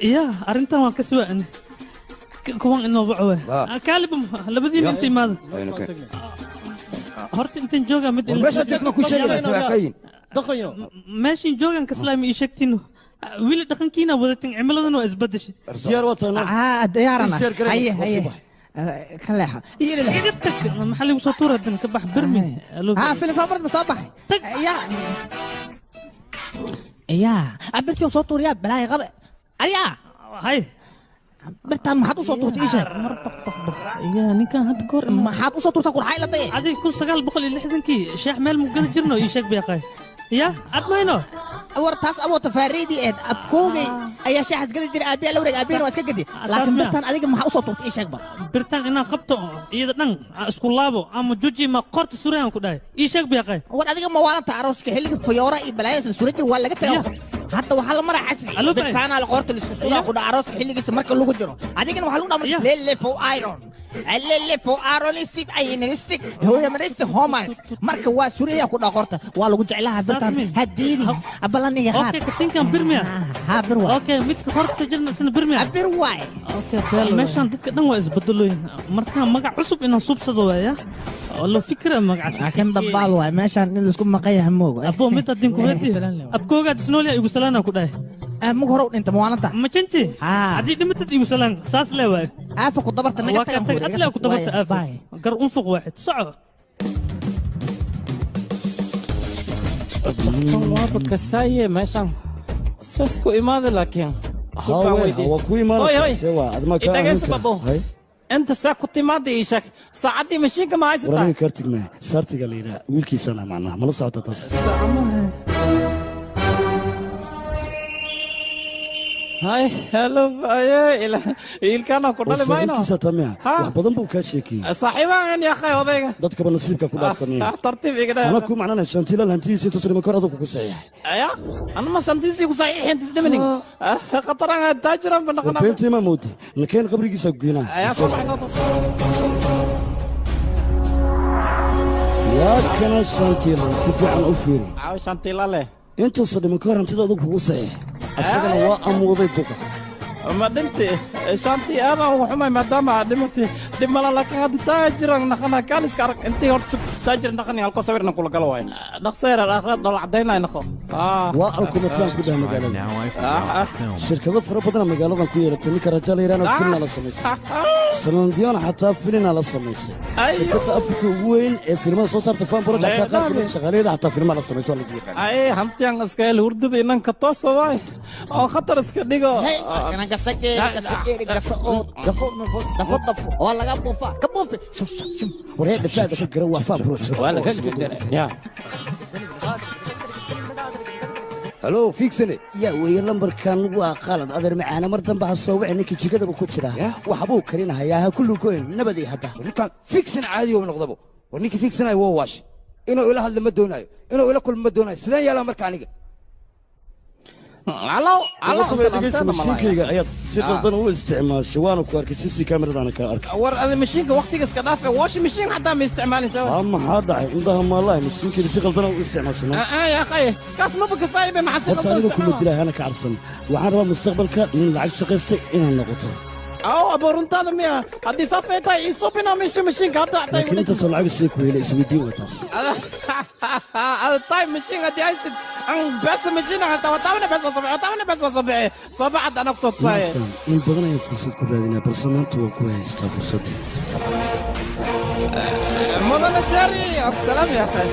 iya arrintan waan ka siwaane kuwan inoo bacowe kaaliba labadiina inta imaada horta intaan joogaa mid meeshin joogaan kaslaami ii sheegtino wili dhaqankiina wadatin cimiladan waa isbadashay diyaar watana diyaarana haye كلاها ما حلي وصل طورة كبح برمي فيلم فافرت مصباح يا أبرتي وصل طور يا بلاي غبي أيا هاي برتام ما حد وصل طور تيجي يا نكان هتكور ما حد وصل طور تقول حيلة طيب عادي كل سجال بقول اللي حدنكي شيخ مال مقدر جرنو يشك بيقاي يا أدمينو wartaas awood tafaariidi ee abkoogay ayaa shaaxas gadi jiray aabiya la wareeg aabiina waa iska gadi laakiin birtan adiga maxaa u soo turtay sheeg bar birtan inaan qabto iyada dhan isku laabo ama juji ma qorta surayaan ku dhahay ii sheeg biiqay war adiga ma waalanta arooska xilliga fayoora iyo balaayas surada waa laga tagaa hadda waxaa la maraa casri birtaana la qorta la isku suraa ku dhaca arooska xilligiisa marka lagu jiro adigana waxaa lagu dhamaa lelefo iron lelefo iron sib ayinalistic hooya marista homans marka waa suraya ku dhaca qorta waa lagu jeclaha birtan hadiidi abalaniga qaad okay katinkan birmiya ha birwa okay midka qorta jirna isna birmiya birwaay okay bal meeshan dadka dhan waa isbeddelooyin marka magac cusub inaan subsado waaya والله فكرة مقعس لكن ضبال واي ماشان نلسكم مقايا هموغ أبو متى دينكو هدي أبكوغا تسنولي يقول سلانا كوداي مو هرو انت موانتا ما تنتي عدي متى يقول سلان ساس لا واي افق ودبرت نقطة وكانت أتلا كدبرت افق قر انفق واحد صعب وابك الساية ماشان ساسكو إمادة لكن هو كوي مالا سوا أدما كان أنت ساكو تمادي إيشك ساعدي مشيك ما عايز وراني كارتك ما سارتك اللي ويلكي سنة معنا ما لسه عطاس هاي هلو باي إلى كانوا كنا لماينو وصلت ستمع وبدن بوكاشيكي صاحبان يا أخي هذا dadka banaasiibka ku dhaaftanay tartiib igada ana ku macnana shantiila hantiisi inta soo korado ku saxiix aya ana ma santiisi ku saxiix inta isdhimanin qataran taajiran banaqana beenti ma moodi nakeen qabrigiisa geena aya soo ya kana shantiila si fiican u fiiri aa shantiila leh inta soo dhiman kor hantida ku saxiix asagana waa amooday duqa ما دمتي شانتي أنا وحماي مدام دمتي دم لا لك هذا تاجر نخنا كان إسكارك أنت هرت تاجر نخني ألقى سوير نقول قلواي نخسر الآخر ضل عدينا نخو وألقى متان كده مقالة شركة فرا بدنا مقالة كويرة تني كرجال إيران فيلم على سميس سلنديان حتى فيلم على سميس شركة أفريقيا وين فيلم صار تفهم برج حتى شغالين حتى فيلم على سميس ولا كذا أي هم تيان إسكال ورد دي إنن كتاس واي أو خطر إسكال ديجو دفو والله قبوفا كبوفي شوف وريد دفع دفع قروا فا بروتش ولا كذا يا هلو فيكسني يا ويا لمبر كان وخالد أدر معانا مرتين بحصوب عينك تجيكده بكتشرة وحبوك كرينا هياها كله كوين نبدي حتى ونكان فيكسن عادي ومن غضبه ونيك فيكسن هو واش إنه إله هذا مدوناي إنه إله كل مدوناي سدان يا لمبر كانيك على مشينكيga ayaad si qaldan u isticmaashay waan ku arkay CC camera-dan ka arkay war ada mashiinka waqtiga iska dhaafay wash machine hadaa ma isticmaalaysaa ama haday indaha maalahay mashiinkiisa si qaldan u isticmaashay ya akhay kaas ma baka saaybe ma xasib qaldan ku dilahay ana ka cabsan waxaan rabaa mustaqbalka in lacag shaqaystay inaan noqoto أو أبورنتادا ميا هذه سافيتا يسوبنا مشين كهذا لكن أنت صنعك سيكو هلا سويدي وتاس هذا تايم مشين هذه عايز أن بس مشين هذا وتاونا بس صباح صباح أنا بصوت صاير من بدنا يفرص كل هذه برسمان تو كويس تفرصتي مولانا شاري أكسلام يا أخي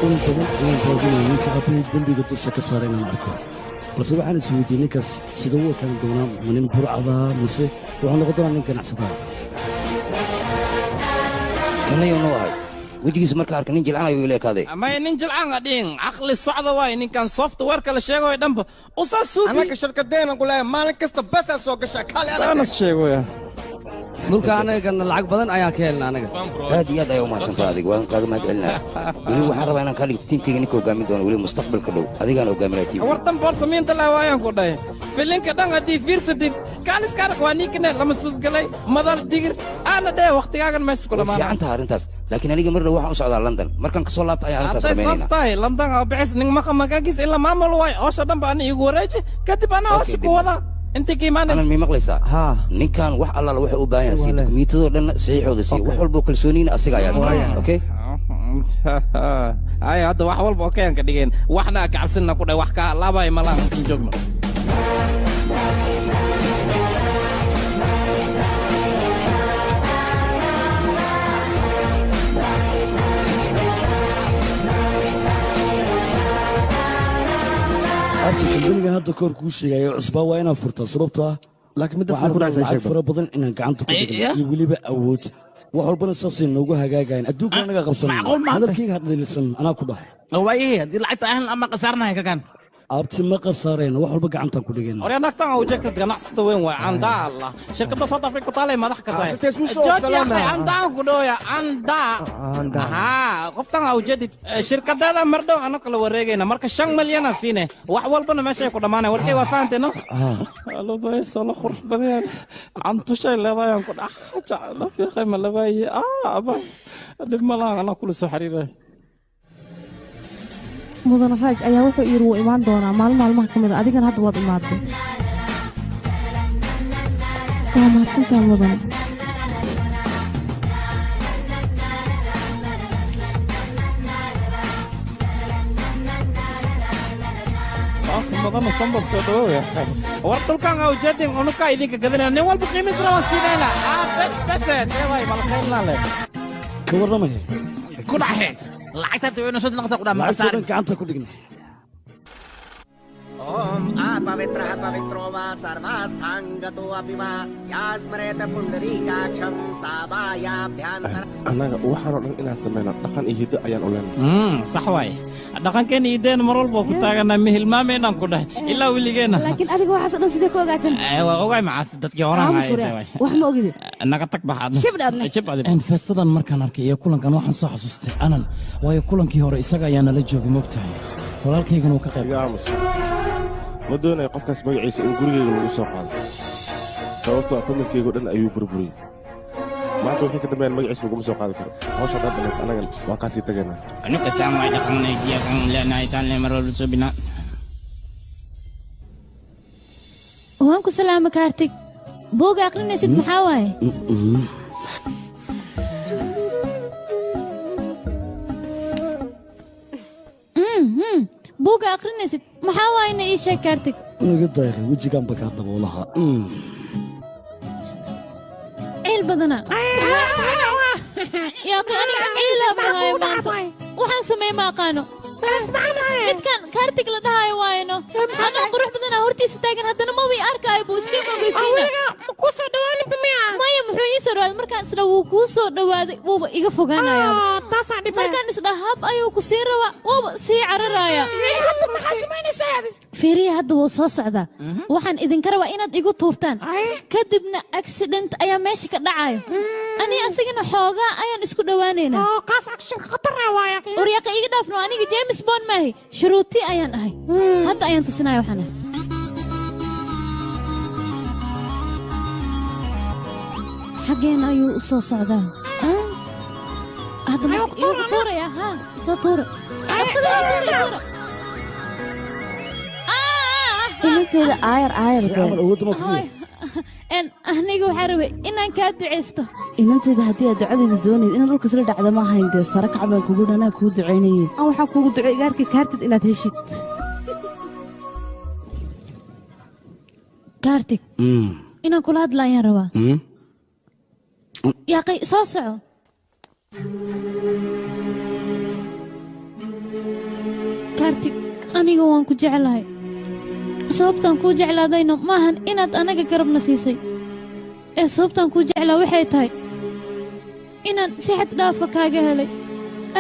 من بدنا يمكن أبي دمبي قد سكسرين معكم بس waxaan isweydiinay ninkaas sida uu kan doonaa nin burcada mise waxaan laga doonaa ninkan axsadaa kanayo noo ahay wejigiisa marka arka nin jilcan ayuu ila ekaaday may nin jilcan adhiin aqli socda waay ninkan software kala sheegayo dhanba usaa suubi anaka shirkadeena ku leeyahay maalin kasta bas soo gashaa kale ana sheegoya dhulka anagana lacag badan ayaan ka helna anaga aad iyo aad ayaa u mahadsantaa adiga waan kaaga mahad celinaya weli waxaan rabaa inaan kaa dhigto tiimkayga ninka hogaamin doono weli mustaqbalka dhow adigaan hogaaminaya tiimka wartan boorsamiinta leh waayaan ku dhahay filinka dhan haddii fiirsatid kaaliska arag waa ninkane lama suusgalay madal digir aana dhee waktigaagan meesha ku dhamaana fiican tahay arrintaas laakiin aniga mar dhow waxaan u socdaa london markaan kasoo laabta ayaan arrintaas samaynayna saas tahay london oo bixis nin maqamagaagis ila maamul waay oosha dhan ba ani igu wareeji kadib ana hoosha ku wadaa انت كيمان انا مي مقليسا ها نكان wax alla waxa u baahan yahay dukumiintado dhan saxiixooda si wax walba kalsooniina asiga ayaa iska okay ay hadda wax walba okay aan ka dhigeen waxna ka cabsana ku dhaay wax ka laabay malaan in joogno كمبنيga hadda koor ku sheegayo cusbaa waa inaan furto sababtoo ah laakiin midda soo dhacaysa sheeg fara badan inaan gacanta ku dhigo iyo waliba awood wax walbana saasay noogu hagaagayaan adduunka naga qabsanay hadalkayga hadlaysan anaa ku dhahay waayahay haddii lacagta ahan ama qasaarnahay kagaan abti ma qasaareen wax walba gacantaan ku dhigeen hore naagtan oo jeegtad ganacsata weyn waa anda allah shirkadda South Africa taale madax ka tahay joogtay anda ku dhooya anda ha qoftan oo jeedid shirkadada mardho ana kala wareegayna marka 5 milyan siine wax walbana meesha ku dhamaanay warkay waa fahanteeno allo bay soo qurux badan antu shay leedahay ku dhax jacayl fi khayma labay aba dib malaha ana kula soo xariiray mudana raaj ayaa wuxuu yiri wuu imaan doonaa maalmaha kamid ah adigana hadda waad imaaday waa mahadsantahay mudana مدام صنبر سوداوي ورطلكان او جدين انك ايديك قدنا ني والب قيمس روان سينينا بس سيواي مالخيلنا له كورمه كدحه lacagta tuyno soo naqta qudam masaan gacanta ku dhignay ओम अपवित्रः पवित्रो वा सर्वास्थांगतो अपि वा यास्मरेत पुंडरीकाक्षं साबायाभ्यंतर anaga waxaan oo dhan inaan sameeyno dhaqan iyo hiddo ayaan u leenahay sax waay dhaqankeena ideen mar walba ku taagana mihilmaameenan ku dhahay ilaa wiligeena laakiin adiga waxaas oo dhan sidee ku ogaatan waa ogaay macaas dadkii horaan ay wax ma ogid naga tag baxaad shibdad in fesadan markaan arkay iyo kulankan waxaan soo xasuustay anan waayo kulankii hore isaga ayaa nala joogay moogtahay walaalkaygana uu ka qayb ma doonayo qofkaas magaciisa in gurigeyga lagu soo qaado sababtoo ah familkeygu dhan ayuu burburiyey maanta wixii ka dambeeyaan magaciisa laguma soo qaadi karo hawsha dhan dhamays anagan waan kaasii tagaynaa anuka saamay dhaqanay diyaaqan leenahay taanle marol subina waan ku salaama kaartig buuga aqrinaysid maxaa waaye buuga aqrinaysid maxaa waayna ii sheeg kaartig naga daaqay wejigan ba kaa daboolaha ciil badana yaa aniga ciila bahay maanta waxaan sameey ma aqaano midkan kaartig la dhahayo waayno anoo qurux badana hortiisa taagan haddana ma way arkaayo buu iska mogeysiina ku soo dhawaan maya muxuu ii soo dhawaaday markaan isla wuu kuu soo dhawaaday wuuba iga fogaanaya markaan isla hab ayuu ku sii rabaa wuuba sii cararaya hadda maxaa samaynaysaa fiiriya hadda wuu soo socdaa waxaan idinka rabaa inaad igu tuurtaan kadibna accident ayaa meesha ka dhacayo ani asagana xoogaa ayaan isku dhawaanaynaa kaas action khatar waaya uryaqa iga dhaafno aniga James Bond maahi shuruuti ayaan ahay hadda ayaan tusinayo waxaan ahay xageen ayuu u soo socdaa hadda ma igu tuuraya ha soo tuura inanteeda aayar aniga waxaa rabay inaan kaa ducaysto inanteeda haddii aad ducadeeda doonayd inaan dhulka isla dhacda ma ahayn dee sare kac baan kugu dhanaa kuu ducaynayay waxaa kuugu ducay gaarka kaartid inaad heshid kaartig inaan kula hadla ayaan rabaa yaaqay soo soco kaartig aniga waan ku jeclahay sababtaan kuu jeclaadayno maahan inaad anaga garabna siisay ee sababtaan kuu jeclaa waxay tahay inaan si xad dhaafa kaaga helay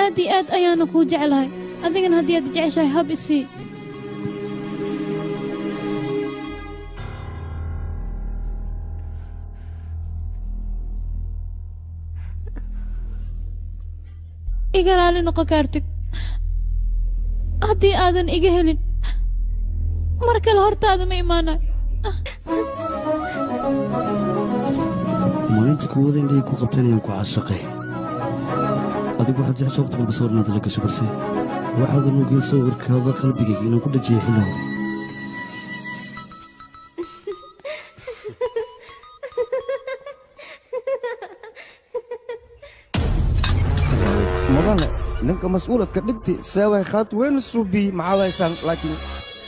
aad iyo aad ayaana kuu jeclahay adigana haddii aad jeceshahay hab isii iga raali noqon kartid haddii aadan iga helin mar kale hortaada ma imaanayo maalinta kuwada indhahay ku qabtanayaan ku caashaqay adigu waxaad jecesha waqti walba sawir inaad la gasho balse waxaadan ogeyn sawirkaada qalbigayga inaan ku dhajiyo xilli hore mudane ninka mas'uuladka dhigti seeway khaad weyn suubii maxaadaysan laakiin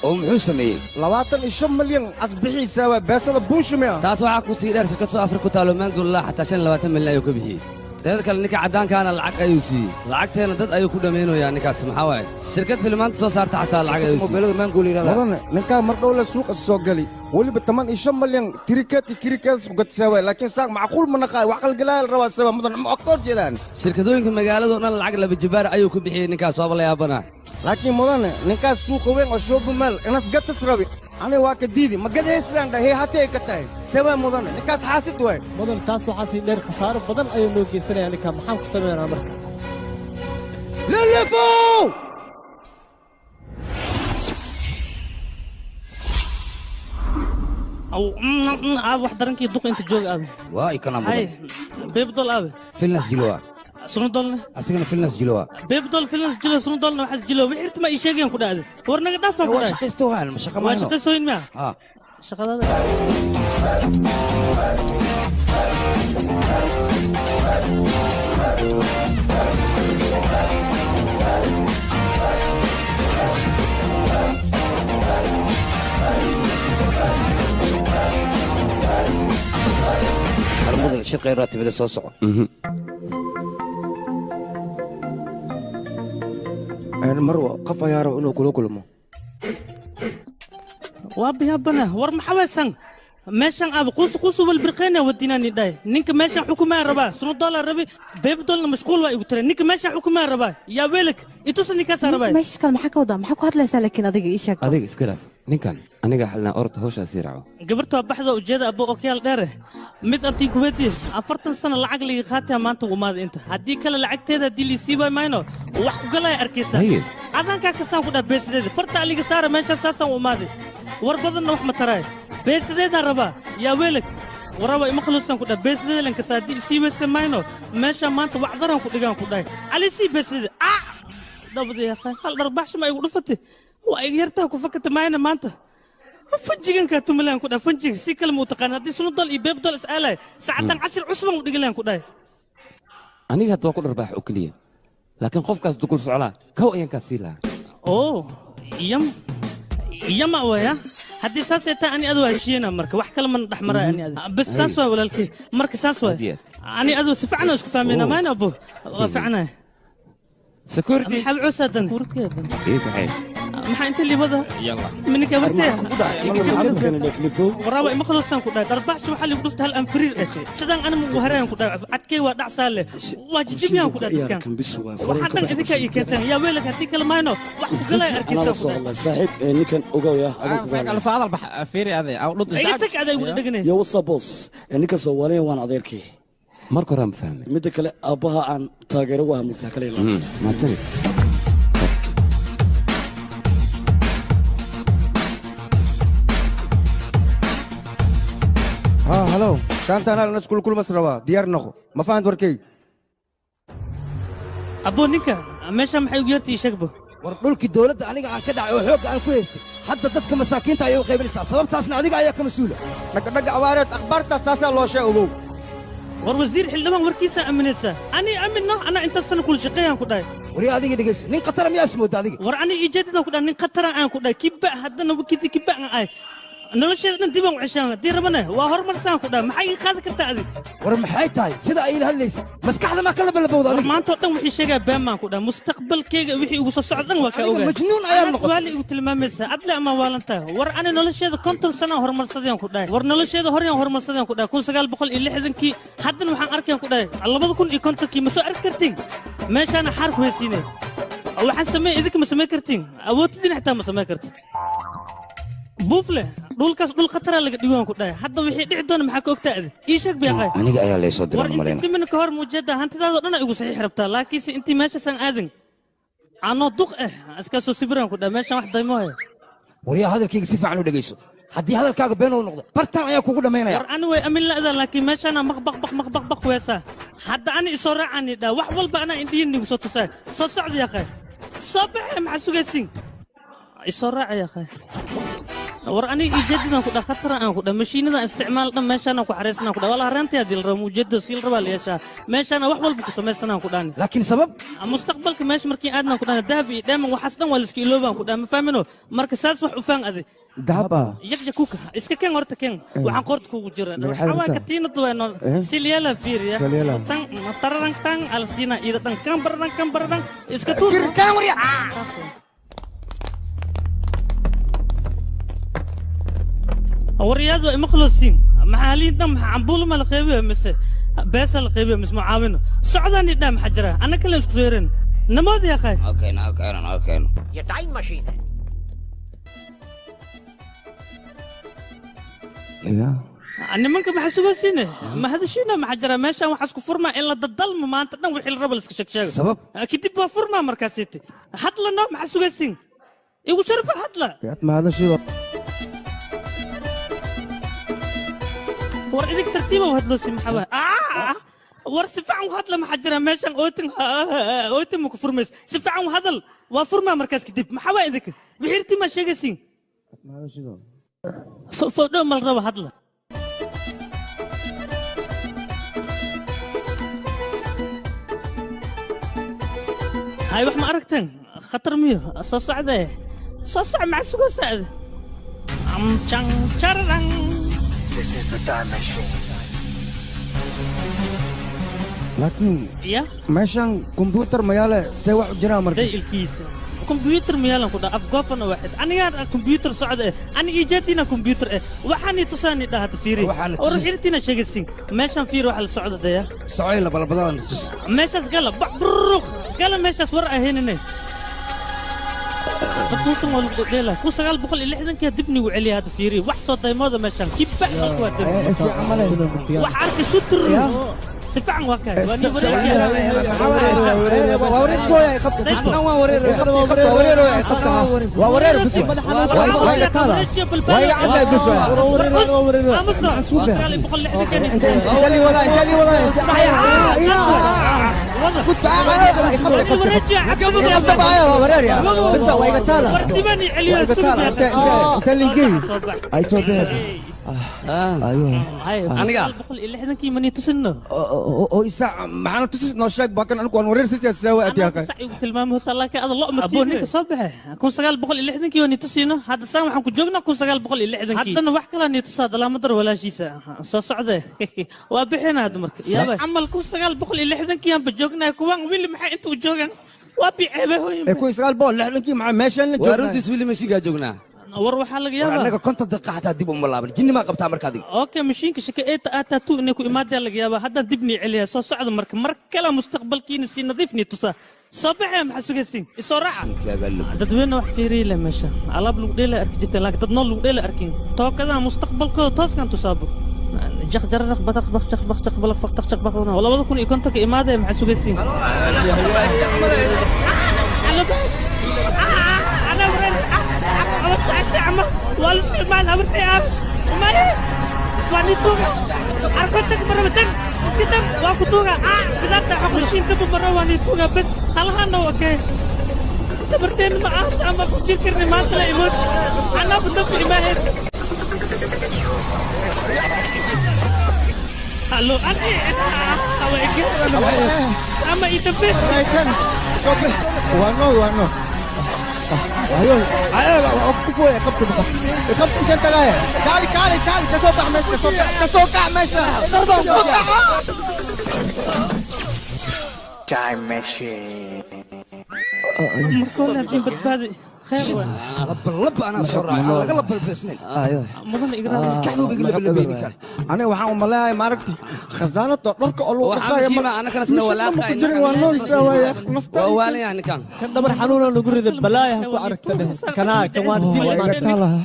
oo muxuu sameeyey 25 milyan asbixii seeway beesada buushimea taas waxaa ku sii dheer shirkad soo afrika ku taalo maangullah xataa 25 milyan ayuu ka bixiyey teeda kale ninka caddaankaana lacag ayuu siiyey lacagteena dad ayuu ku dhammaynayaa ninkaas maxaa waaye shirkad filimaanta soo saarta xataa lacag ayuu siiyey maangul yidhahdaa mudane ninkaa mar dhow le suuqa soo gali weliba 15 milyan tirikeedkaas ku gadseeway laakiin saaq macquul ma naqaay wax qalgalaal rabaa seeway mudane ma ogtoo jeedaan shirkadooyinka magaalada oo dhan lacag laba jibaar ayuu ku bixiyey ninkaas waaba la yaabanaa laakiin mudane ninkaas suuqa weyn oo shoobumaal inas gatas rabi aniga waa ka diidi ma gadaysidaan dhahee hatay ka tahay seeway mudane ninkaas xaasid waay mudan taas waxaa sii dheer khasaaro badan ayuu noo geysanayaa ninka maxaan ku sameynaa marka lelefow أو واحد رنكي دوق أنت جوج أبي واي كلام هاي بيبدول أبي فيلنس جلوا سنو دولنا أسيقنا فيلنس جلوا بيبدول فيلنس جلوا سنو دولنا وحس جلوا وحيرت ما يشجعين كده هذا ورنا قد أفهم هو شقيستو هان مش شقة ما هو شقيستوين ما شقة هذا المدن شرقي راتب إذا صوصعه أنا مروة قفا يا رب إنه كله كلمه وابي هبنا ور محوسن meeshan aad quus walbirqeena wadinani day ninka meeshan xukumaa rabaa $100 rabi beebdolna mashquul waa igu tiray ninka meeshan xukumaa rabaa yaa weelak intuusan ninkaas rabaa meesha kale maxaa ka wadaa maxaa ku hadlaysaa laakiin adiga ii sheeg adiga iska dhaaf ninkan aniga xalnaa orta hawshaas ii raaco gabarta baxda ujeeda abo okiyaal dheer mid antii kuweydii 40 sano lacag liga qaatay maanta umaad inta haddii kale lacagteeda haddii liisii way mayno wax ku galay arkaysaa adankaa kasaan ku dhaa beesideeda farta aliga saara meesha saasaan umaaday war badanna wax ma taraay beesideeda rabaa yaa weelak waraba ima khuluusan ku dhaa beesideeda lanka saadi sii weyse mayno meesha maanta wacdaran ku dhigaan ku dhahay ali sii beesideeda dabada yaqaan hal dharbaxsh ma igu dhufatay waa iga yartaa ku fakata mayna maanta fanjigan ka tumalaan ku dhaa fanjiga si kale mu taqaan haddii $100 iyo beebdol is'aalay saacadan 10 cusban u dhigalaan ku dhahay aniga hadda waa ku dharbaax oo keliya laakiin qofkaas dukul soclaa kow ayaan kaa sii lahaa oo yama waya haddii saas ay tahay ani adu heshiiyena marka wax kale mana dhex maraa ani adu bas saas waa walaalkay marka saas waa ani adu si fiican isku fahmayna mayna abo waa fiicanahay security maxaad cusaadan ايه صحيح maxaa inta libada يلا منك waraaba ima khuluusan ku dhahay dharbaxsh waxaa ligu dhufta hal anfiriir sidaan ana mugu hareen ku dhahay adkay waa dhacsaa leh waa jijibiyaan ku dhahay dadkan waxaa dhan idinka ii keentaan yaa weelak haddii kale mayno wax ku galay arkaysa ku dhahay saaxiib ninkan ogow ya kala soo hadal bax fiiri aday aw dhud iga tag aday ugu dhaganay yo what's up boss ninka Soomaaliya waan adeerkii marka hore ma fahmay midda kale aabbaha aan taageero waa mugtaa kale ma tani هلو كانت انا الناس كل مسروا ديار نخو ما فهمت وركي ابو نيكا meesha maxay ugu yartii shaqbo war dhulkii dawladda aniga aan ka dhacay oo xoog aan ku haystay hadda dadka masaakiinta ayay u qaybinaysaa sababtaasna adiga ayaa ka mas'uula dhaga awaareed akhbaarta saasaa loo sheego war wasiir xildhibaan warkiisa aaminaysa ani aaminno ana inta sana kul shaqeeyaan ku dhahay wari adiga dhigayso nin qatar miyaa ismooda adiga war ani ijeedada ku dhahay nin qatar aan ku dhahay kiba haddana wakiti kiba aan ay nolosheeda dhan dib aan u ceshaan haddii rabana waa horumarsaan ku dhahay maxay ii qaadi kartaa adig war maxay tahay sida ay ila hadlayso maskaxda ma kala balabowda adiga maanta oo dhan wixii sheegaa been baan ku dhahay mustaqbalkayga wixii ugu soo socda dhan waa ka ogaay majnuun ayaa noqotay waali igu tilmaamaysaa adle ama waalantaa war ani nolosheeda 50 sano horumarsadeen ku dhahay war nolosheeda horeyaan horumarsadeen ku dhahay 1960kii haddana waxaan arkeen ku dhahay 2050kii ma soo arki kartiin meeshaana xaar ku haysiinay waxaan sameey idinka ma samayn kartiin awooddiina xitaa ma samayn karto buufle dhulkaas dhul khatara laga dhigoon ku dhahay hadda wixii dhici doona maxaa ka ogtaa adi ii sheeg biaqay aniga ayaa leesoo war diray intii dimin ka hor muujeeda hantidaadoo dhan igu saxiix rabtaa laakiinse intii meeshasaan aadin anoo duq iska soo sibiraan ku dhahay meeshaan wax daymo haya waryaa hadalkayga si fiican u dhegayso haddii hadalkaaga been uu noqdo bartaan ayaa kugu dhammaynaya war ani way amin la'daa laakiin meeshaana maqbaq weesaa hadda ani isoo raacani dhaa wax walba anaa indhiyin igu soo tusaa soo socda yaqay soo baxee maxaa sugaysin isoo raaca yaqay war ani ijeedidan ku dhaa khatara aan ku dhaa mashiinadan isticmaal dhan meeshaana ku xareysanaan ku dhaa wala hareentay haddii la rabo ujeedada siil rabaa la yeeshaa meeshaana wax walba ku samaysanaan ku dhaani laakiin sabab mustaqbalka meesha markii aadnaan ku dhaana dahab iyo dheeman waxaas dhan waa la iska iloobaan ku dhaa ma fahmino marka saas wax u faan adi dahaba yaqja kuka iska keen horta keen waxaan qoorta kugu jira waxaa katiinad weeno silyeela fiiriya tan tararan tan alsiina ida tan kan baradan iska tuur kan warya wariyadu ima khuluusin maxaaliin dhan maxaa cambuul ma la qeybiyo mise beesa la qeybiyo mise mucaawino socdaani dhaa maxaa jira anna kale isku soo yerin namood yaqay okay ये time machine है nimanka maxaa sugaysiine ma hadashiina maxaa jira meeshaan waxaa isku furmaa in la dadalmo maanta dhan wixii la rabo la iska sheegsheego sabab kadib waa furmaa markaasiiti hadlano maxaa sugaysiin igu sharfa hadla ma hadashido war idig tartiiba u hadloosi maxaa war si fiican u hadla maxaa jira meeshaan ootin ma ku furmays si fiican u hadal waa furmaa markaas kadib maxaa waa idinka wixirtii maa sheegaysiin fodho mal rabo hadla هاي واحد ما أركتن خطر ميو صوص عده صوص مع سوق سعد تشان تشرن This is the time machine. laakiin يا meeshaan kombyuutar mayaale see wax u jiraa marka داي الكيس كمبيوتر ميالن كدا أفقافنا واحد أنا يا كمبيوتر صعد أنا إيجادينا كمبيوتر وحني تصاني ده هتفيري ورحيلتنا شيء السين ماشان في روح الصعد ده يا سعيل بلبضان ماشاس قال بروخ قال ماشاس ورقة هنا تقوسم ولا كوسا قال بقول اللي حدن كده دبني وعلي هذا فيري وحصل دايماذا ماشان كيف بقى دبني وحرك شتر سفعن وكاي واني وريك شويه خبط انا ورير بس واي عندك بس قال بقول لحد كان قال لي ولا كنت ورجع ورير يا بس واي قتاله وردمني عليه انت اللي جاي اي صوبير ايوه aniga بقول اللي حدن كي مني تسنه oo isa maxaan tusis noo sheeg baakan anigu waan wareer si saawa atiyaaqay tilmaamo salaka ad Allah ma tiibka soo baxay 1960 kii wani tusino hadda saan waxaan ku joognaa 1960 haddana wax kale ni tusaa dalaama dar walaashiisa soo socday waa bixina hadda marka yaaba amal 1960 kii aan joognaa kuwan wili maxay inta u joogan waa biceebe hooyin 1960 kii maxaa meeshan la joognaa waruntiis wili mashiga joognaa war waxaa laga yaabaa anaga konta daqiiqo xataa dib uma laaban jinni ma qabtaa marka adiga okay mashiinka shaka ee taatu inay ku imaadeen laga yaabaa hadda dibni celiya soo socdo mar kale mustaqbalkiina si nadiifni tusa soo baxay maxaa sugaysiin isoo raaca dadweyne wax fiiriile meesha alaab lagu dheela arki jirteen laakiin dad nool lagu dheela arkin tookada mustaqbalkooda tooskan tusaabo جخ جرخ بطخ بخ جخ بخ جخ بلخ فخ جخ بخ والله ولا كون يكون تك إمادة مع سويسين أنا برد أنا ساعة والله سكر ما أنا برد يا ما هي فاني توغا أركضتك مرة بتن اسكتم واقو توغا بدأت أقول شيء كم مرة واني توغا بس خلها نو أوكي تبرتين ما أسمع كتير كرني ما طلع يموت أنا بدي ما هي Halo, ani awak sama itu pun. Sobe, wano. Ayo, aku foi, kapten kita lah. Kali, kesoka mes. Time machine. Markona timbet badi. خير وين لب أنا صورة أنا قلب بالبسنين أيوه مدن إقرار مسكحنو بيقلب لبيني كان أنا waxaan u malahay maaragti khasaanada dharka oo loo waxaa أنا كان اسمه ولا خاين ولا يعني كان دبر حنون لو قريد البلايا كو عرفت كنا كمان دي ما كان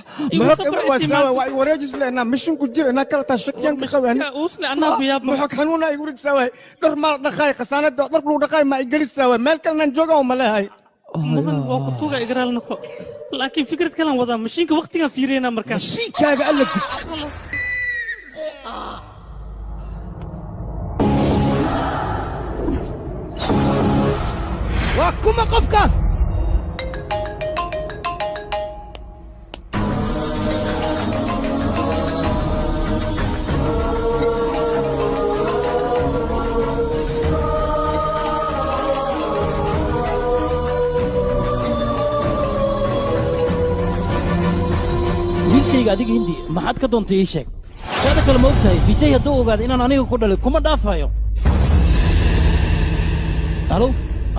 واسوا واي وريجس لنا مشن ku jir ina kala tashkiyan ka qabaan usle ana biyaab ma xog xanuuna ay urid saaway dhar ma dhaqay khasaanada dhar lu dhaqay ma ay gali saaway meel kalena jooga oo malahay mudan waa ku tuuga igraal naqo laakiin fikrad kale wada mashiinka waqtigan fiiriyana markaa mashiinkaaga alla waa kuma qofkaas wiilkayga adiga hindi maxaad ka doontay ii sheeg shaada kale ma ogtahay vijay hadduu ogaado inaan aniga ku dhalay kuma dhaafayo halow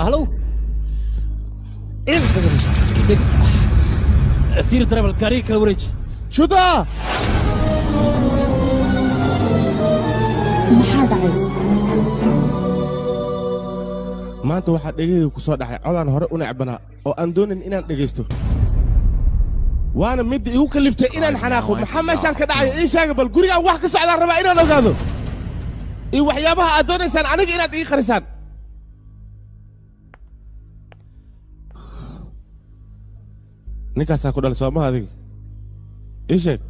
halow fiir dareebal gaariga kala wareeji shuda maxaa dhacay maanta waxaa dhegahayga ku soo dhacay codaan hore u necbanaa oo aan doonayn inaan dhegaysto waana midda igu kaliftay inaan xanaaqo maxaa meeshaan ka dhacaya ii sheega bal gurigaan wax ka socdaan rabaa inaan ogaado iyo waxyaabaha aad doonaysaan aniga inaad ii qarisaan ninkaasaa ku dhalay soomaha adiga ii sheeg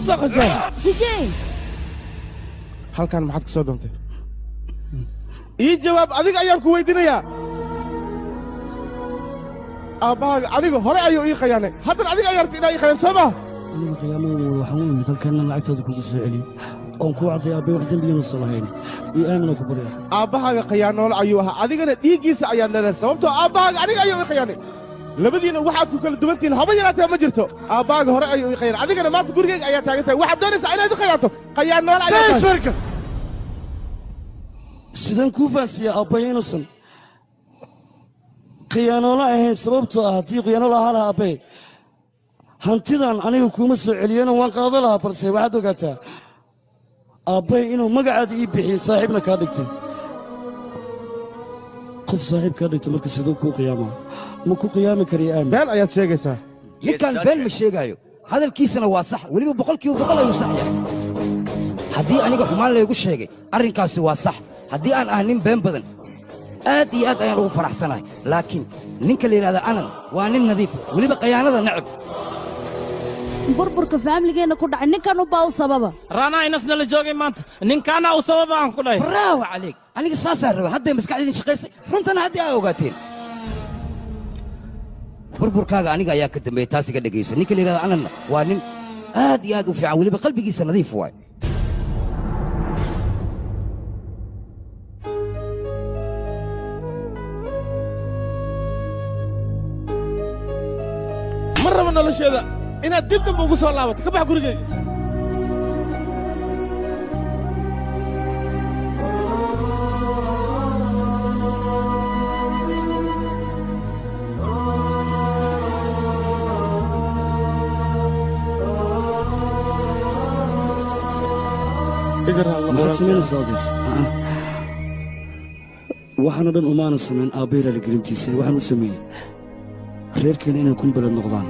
saqaja vijay halkaan maxaad ka soo doontay ii jawaab adiga ayaan ku weydiinayaa aabbahaaga aniga hore ayuu ii khayaanay haddana adiga ayaa rabta inaa ii khayaan soo maha aniga qiyaamada waxaan u imid halkeenna lacagtooda kugu soo celiyo oon kuu cadday aabbay wax dembiyana soo lahayn iyo aamina ku barya aabbahaaga khayaanoole ayuu ahaa adigana dhiiggiisa ayaad leedahay sababtoo aabbahaaga aniga ayuu ii khayaanay labadiina waxaad ku kala duwantihiin haba yaraatee ma jirto aabbahaaga hore ayuu ii khayaanay adigana maanta gurigayga ayaa taagan tahay waxaad doonaysaa inaad i khayaanto khayaanoole ayaa sidaan kuu fahansiiyaa aabbay inuusan khiyaanoola ahayn sababtoo ah haddii khiyaanool ahaa lahaa abbay hantidan aniga kuuma soo celiyeenoo waan qaado lahaa balse waxaad ogaataa aabbay inuu magacaada ii bixiyey saaxiibna kaa dhigtay qof saaxiib kaa dhigtay marka siduu kuu qiyaamaa ma ku qiyaami kariya aamin been ayaad sheegaysaa ninkaan been ma sheegaayo hadalkiisana waa sax weliba boqolkiiba boqol ayuu sax yahay haddii aniga xumaan laygu sheegay arrinkaasi waa sax haddii aan ah nin been badan aad iyo aad ayaan ugu faraxsanahay laakiin ninka la yidhahda anan waa nin nadiifa weliba khayaanada necab burburka faamligeenna ku dhacay ninkan ubaa u sababa raanaa inasna la joogay maanta ninkaana u sababa aan ku dhahay braawo calayk aniga saasaa raba hadday maskaxdiidin shaqaysay runtana haddii aa ogaateen burburkaaga aniga ayaa ka dambeeya taas iga dhegayso ninka la yidhahda ananna waa nin aad iyo aad u fiican weliba qalbigiisa nadiif waay ma raba nolosheeda inaad dib dambe ugu soo laabato ka bax gurigayga maxaad samaynaysaa oday waxaanoo dhan umaana samayn aabbayra la gelintiisa waxaan u sameeyey reerkeena inay kun beled noqdaan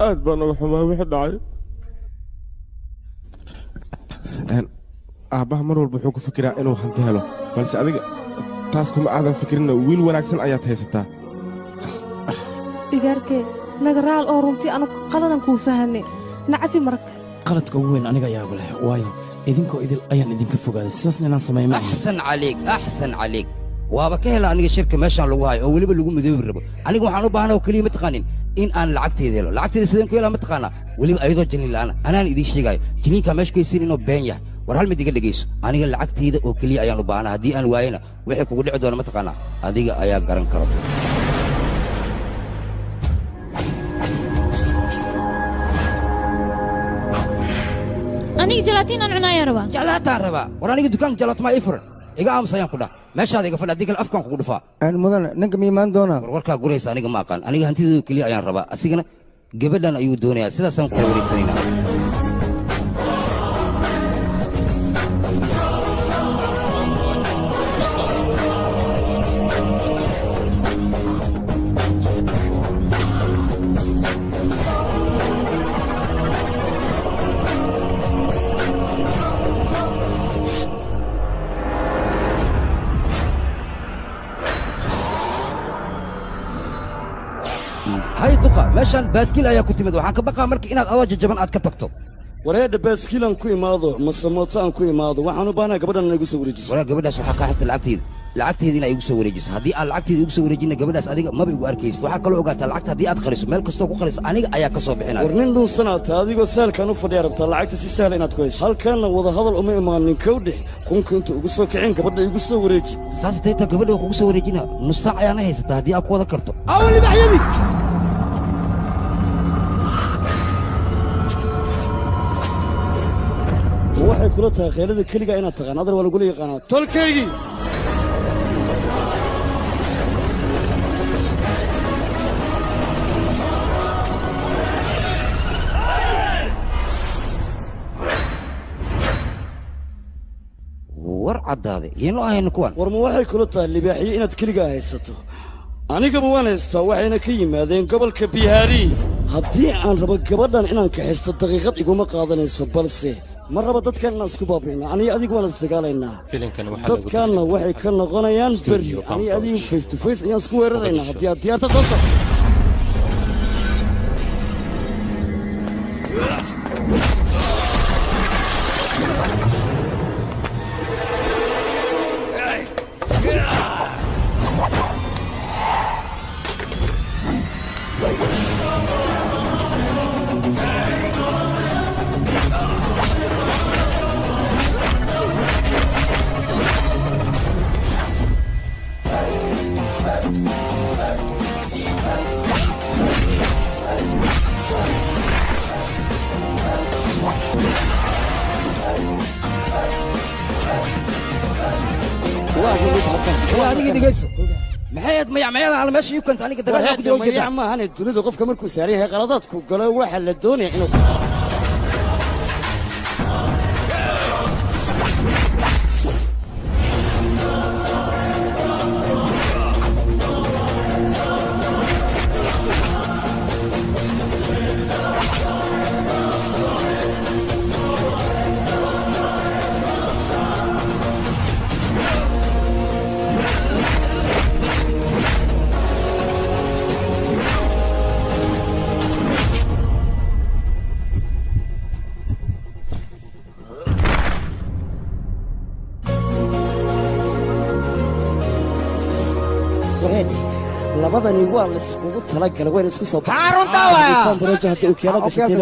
aad baa naga xumaa wixii dhacay aabbaha mar walba wuxuu ku fikiraa inuu hanti helo balse adiga taas kuma aadan fikirina wiil wanaagsan ayaad haysataa igaarkee naga raal oo runtii anu qaladan kuu fahanay nacafi marka qaladka ugu weyn aniga ayaaba leh waayo idinkoo idil ayaan idinka fogaaday sidaasna inaan sameeyo ma axsan calayg waaba ka hela aniga shirka meeshaan lagu hayo oo weliba lagu midoobi rabo aniga waxaan u baahnaa oo keliya mataqaanin in aan lacagteeda helo lacagteeda sideen ku helaa mataqaanaa weliba ayadoo janiin la'aan anaan idiin sheegaayo janiinkaa meesha ku haysiin inuu been yahay war hal mid iga dhegayso aniga lacagteyda oo keliya ayaan u baahnaa haddii aan waayena wixii kugu dhici doona mataqaanaa adiga ayaa garan karo aniga jalaatiin aan cunaayaa rabaa jalaataan rabaa war aniga dukaanka jalaato maa ii furan iga aamusayaan ku dhah meeshaada iga fadhi haddii kale afkaan kugu dhufaa mudane ninka ma imaan doonaa warkaa guraysa aniga ma aqaan aniga hantideedu keliya ayaan rabaa asigana gabadhan ayuu doonayaa sidaasaan kula wareegsanaynaa hay duqa meeshaan baaskiil ayaa ku timid waxaan ka baqaa marka inaad adoo jajaban aad ka tagto wareedha baaskiilaan ku imaado mase mooto aan ku imaado waxaan u baahnaa gabadhan inay igu soo wareejiso waraa gabadhaas waxaa kaa xigta lacagteeda inay igu soo wareejiso haddii aan lacagteeda igu soo wareejinna gabadhaas adiga maba igu arkaysid waxaa kaloo ogaataa lacagta haddii aad qariso meel kastoo ku qariso aniga ayaa ka soo bixinaya war nin dhuunsanaata adigoo sahalkaan u fadhiya rabtaa lacagta si sahla inaad ku hayso halkaanna wada hadal uma imaanin kowdhex kunka inta ugu soo kicin gabadha igu soo wareeji saas taytaa gabadha waa kugu soo wareejina nus saac ayaana haysataa haddii aad ku wada karto awalibaxyadii waxay kula tahay kheelada keliga inaad taqaan adar waa lagula yaqaanaa tolkaygii war caddaade iinoo ahayna kuwan war ma waxay kula tahay libaaxiyo inaad keligaa haysato anigaba waan haystaa waxayna ka yimaadeen gobolka bihaari haddii aan rabo gabadhan inaan kaxaysto daqiiqad iguma qaadanayso balse ma raba dadkan inaan isku baabi'ino aniga adigu waan isdagaalaynaa dadkaanna waxay ka noqonayaan berri aniga adigu face to face ayaan isku weeraraynaa haddii aad diyaarta soo soc adiga dhegeyso maxay aad mayacmayada ala meesha ii kanta aniga dagaal ku jiro mayac maahane dunida qofka markuu saaran yahay qaladaadku galo waxa la doonayaa inuu ku tago labadani waa la iskugu talagalay wayna isku soo Harunta waa. hadda uu kiyaala gashatay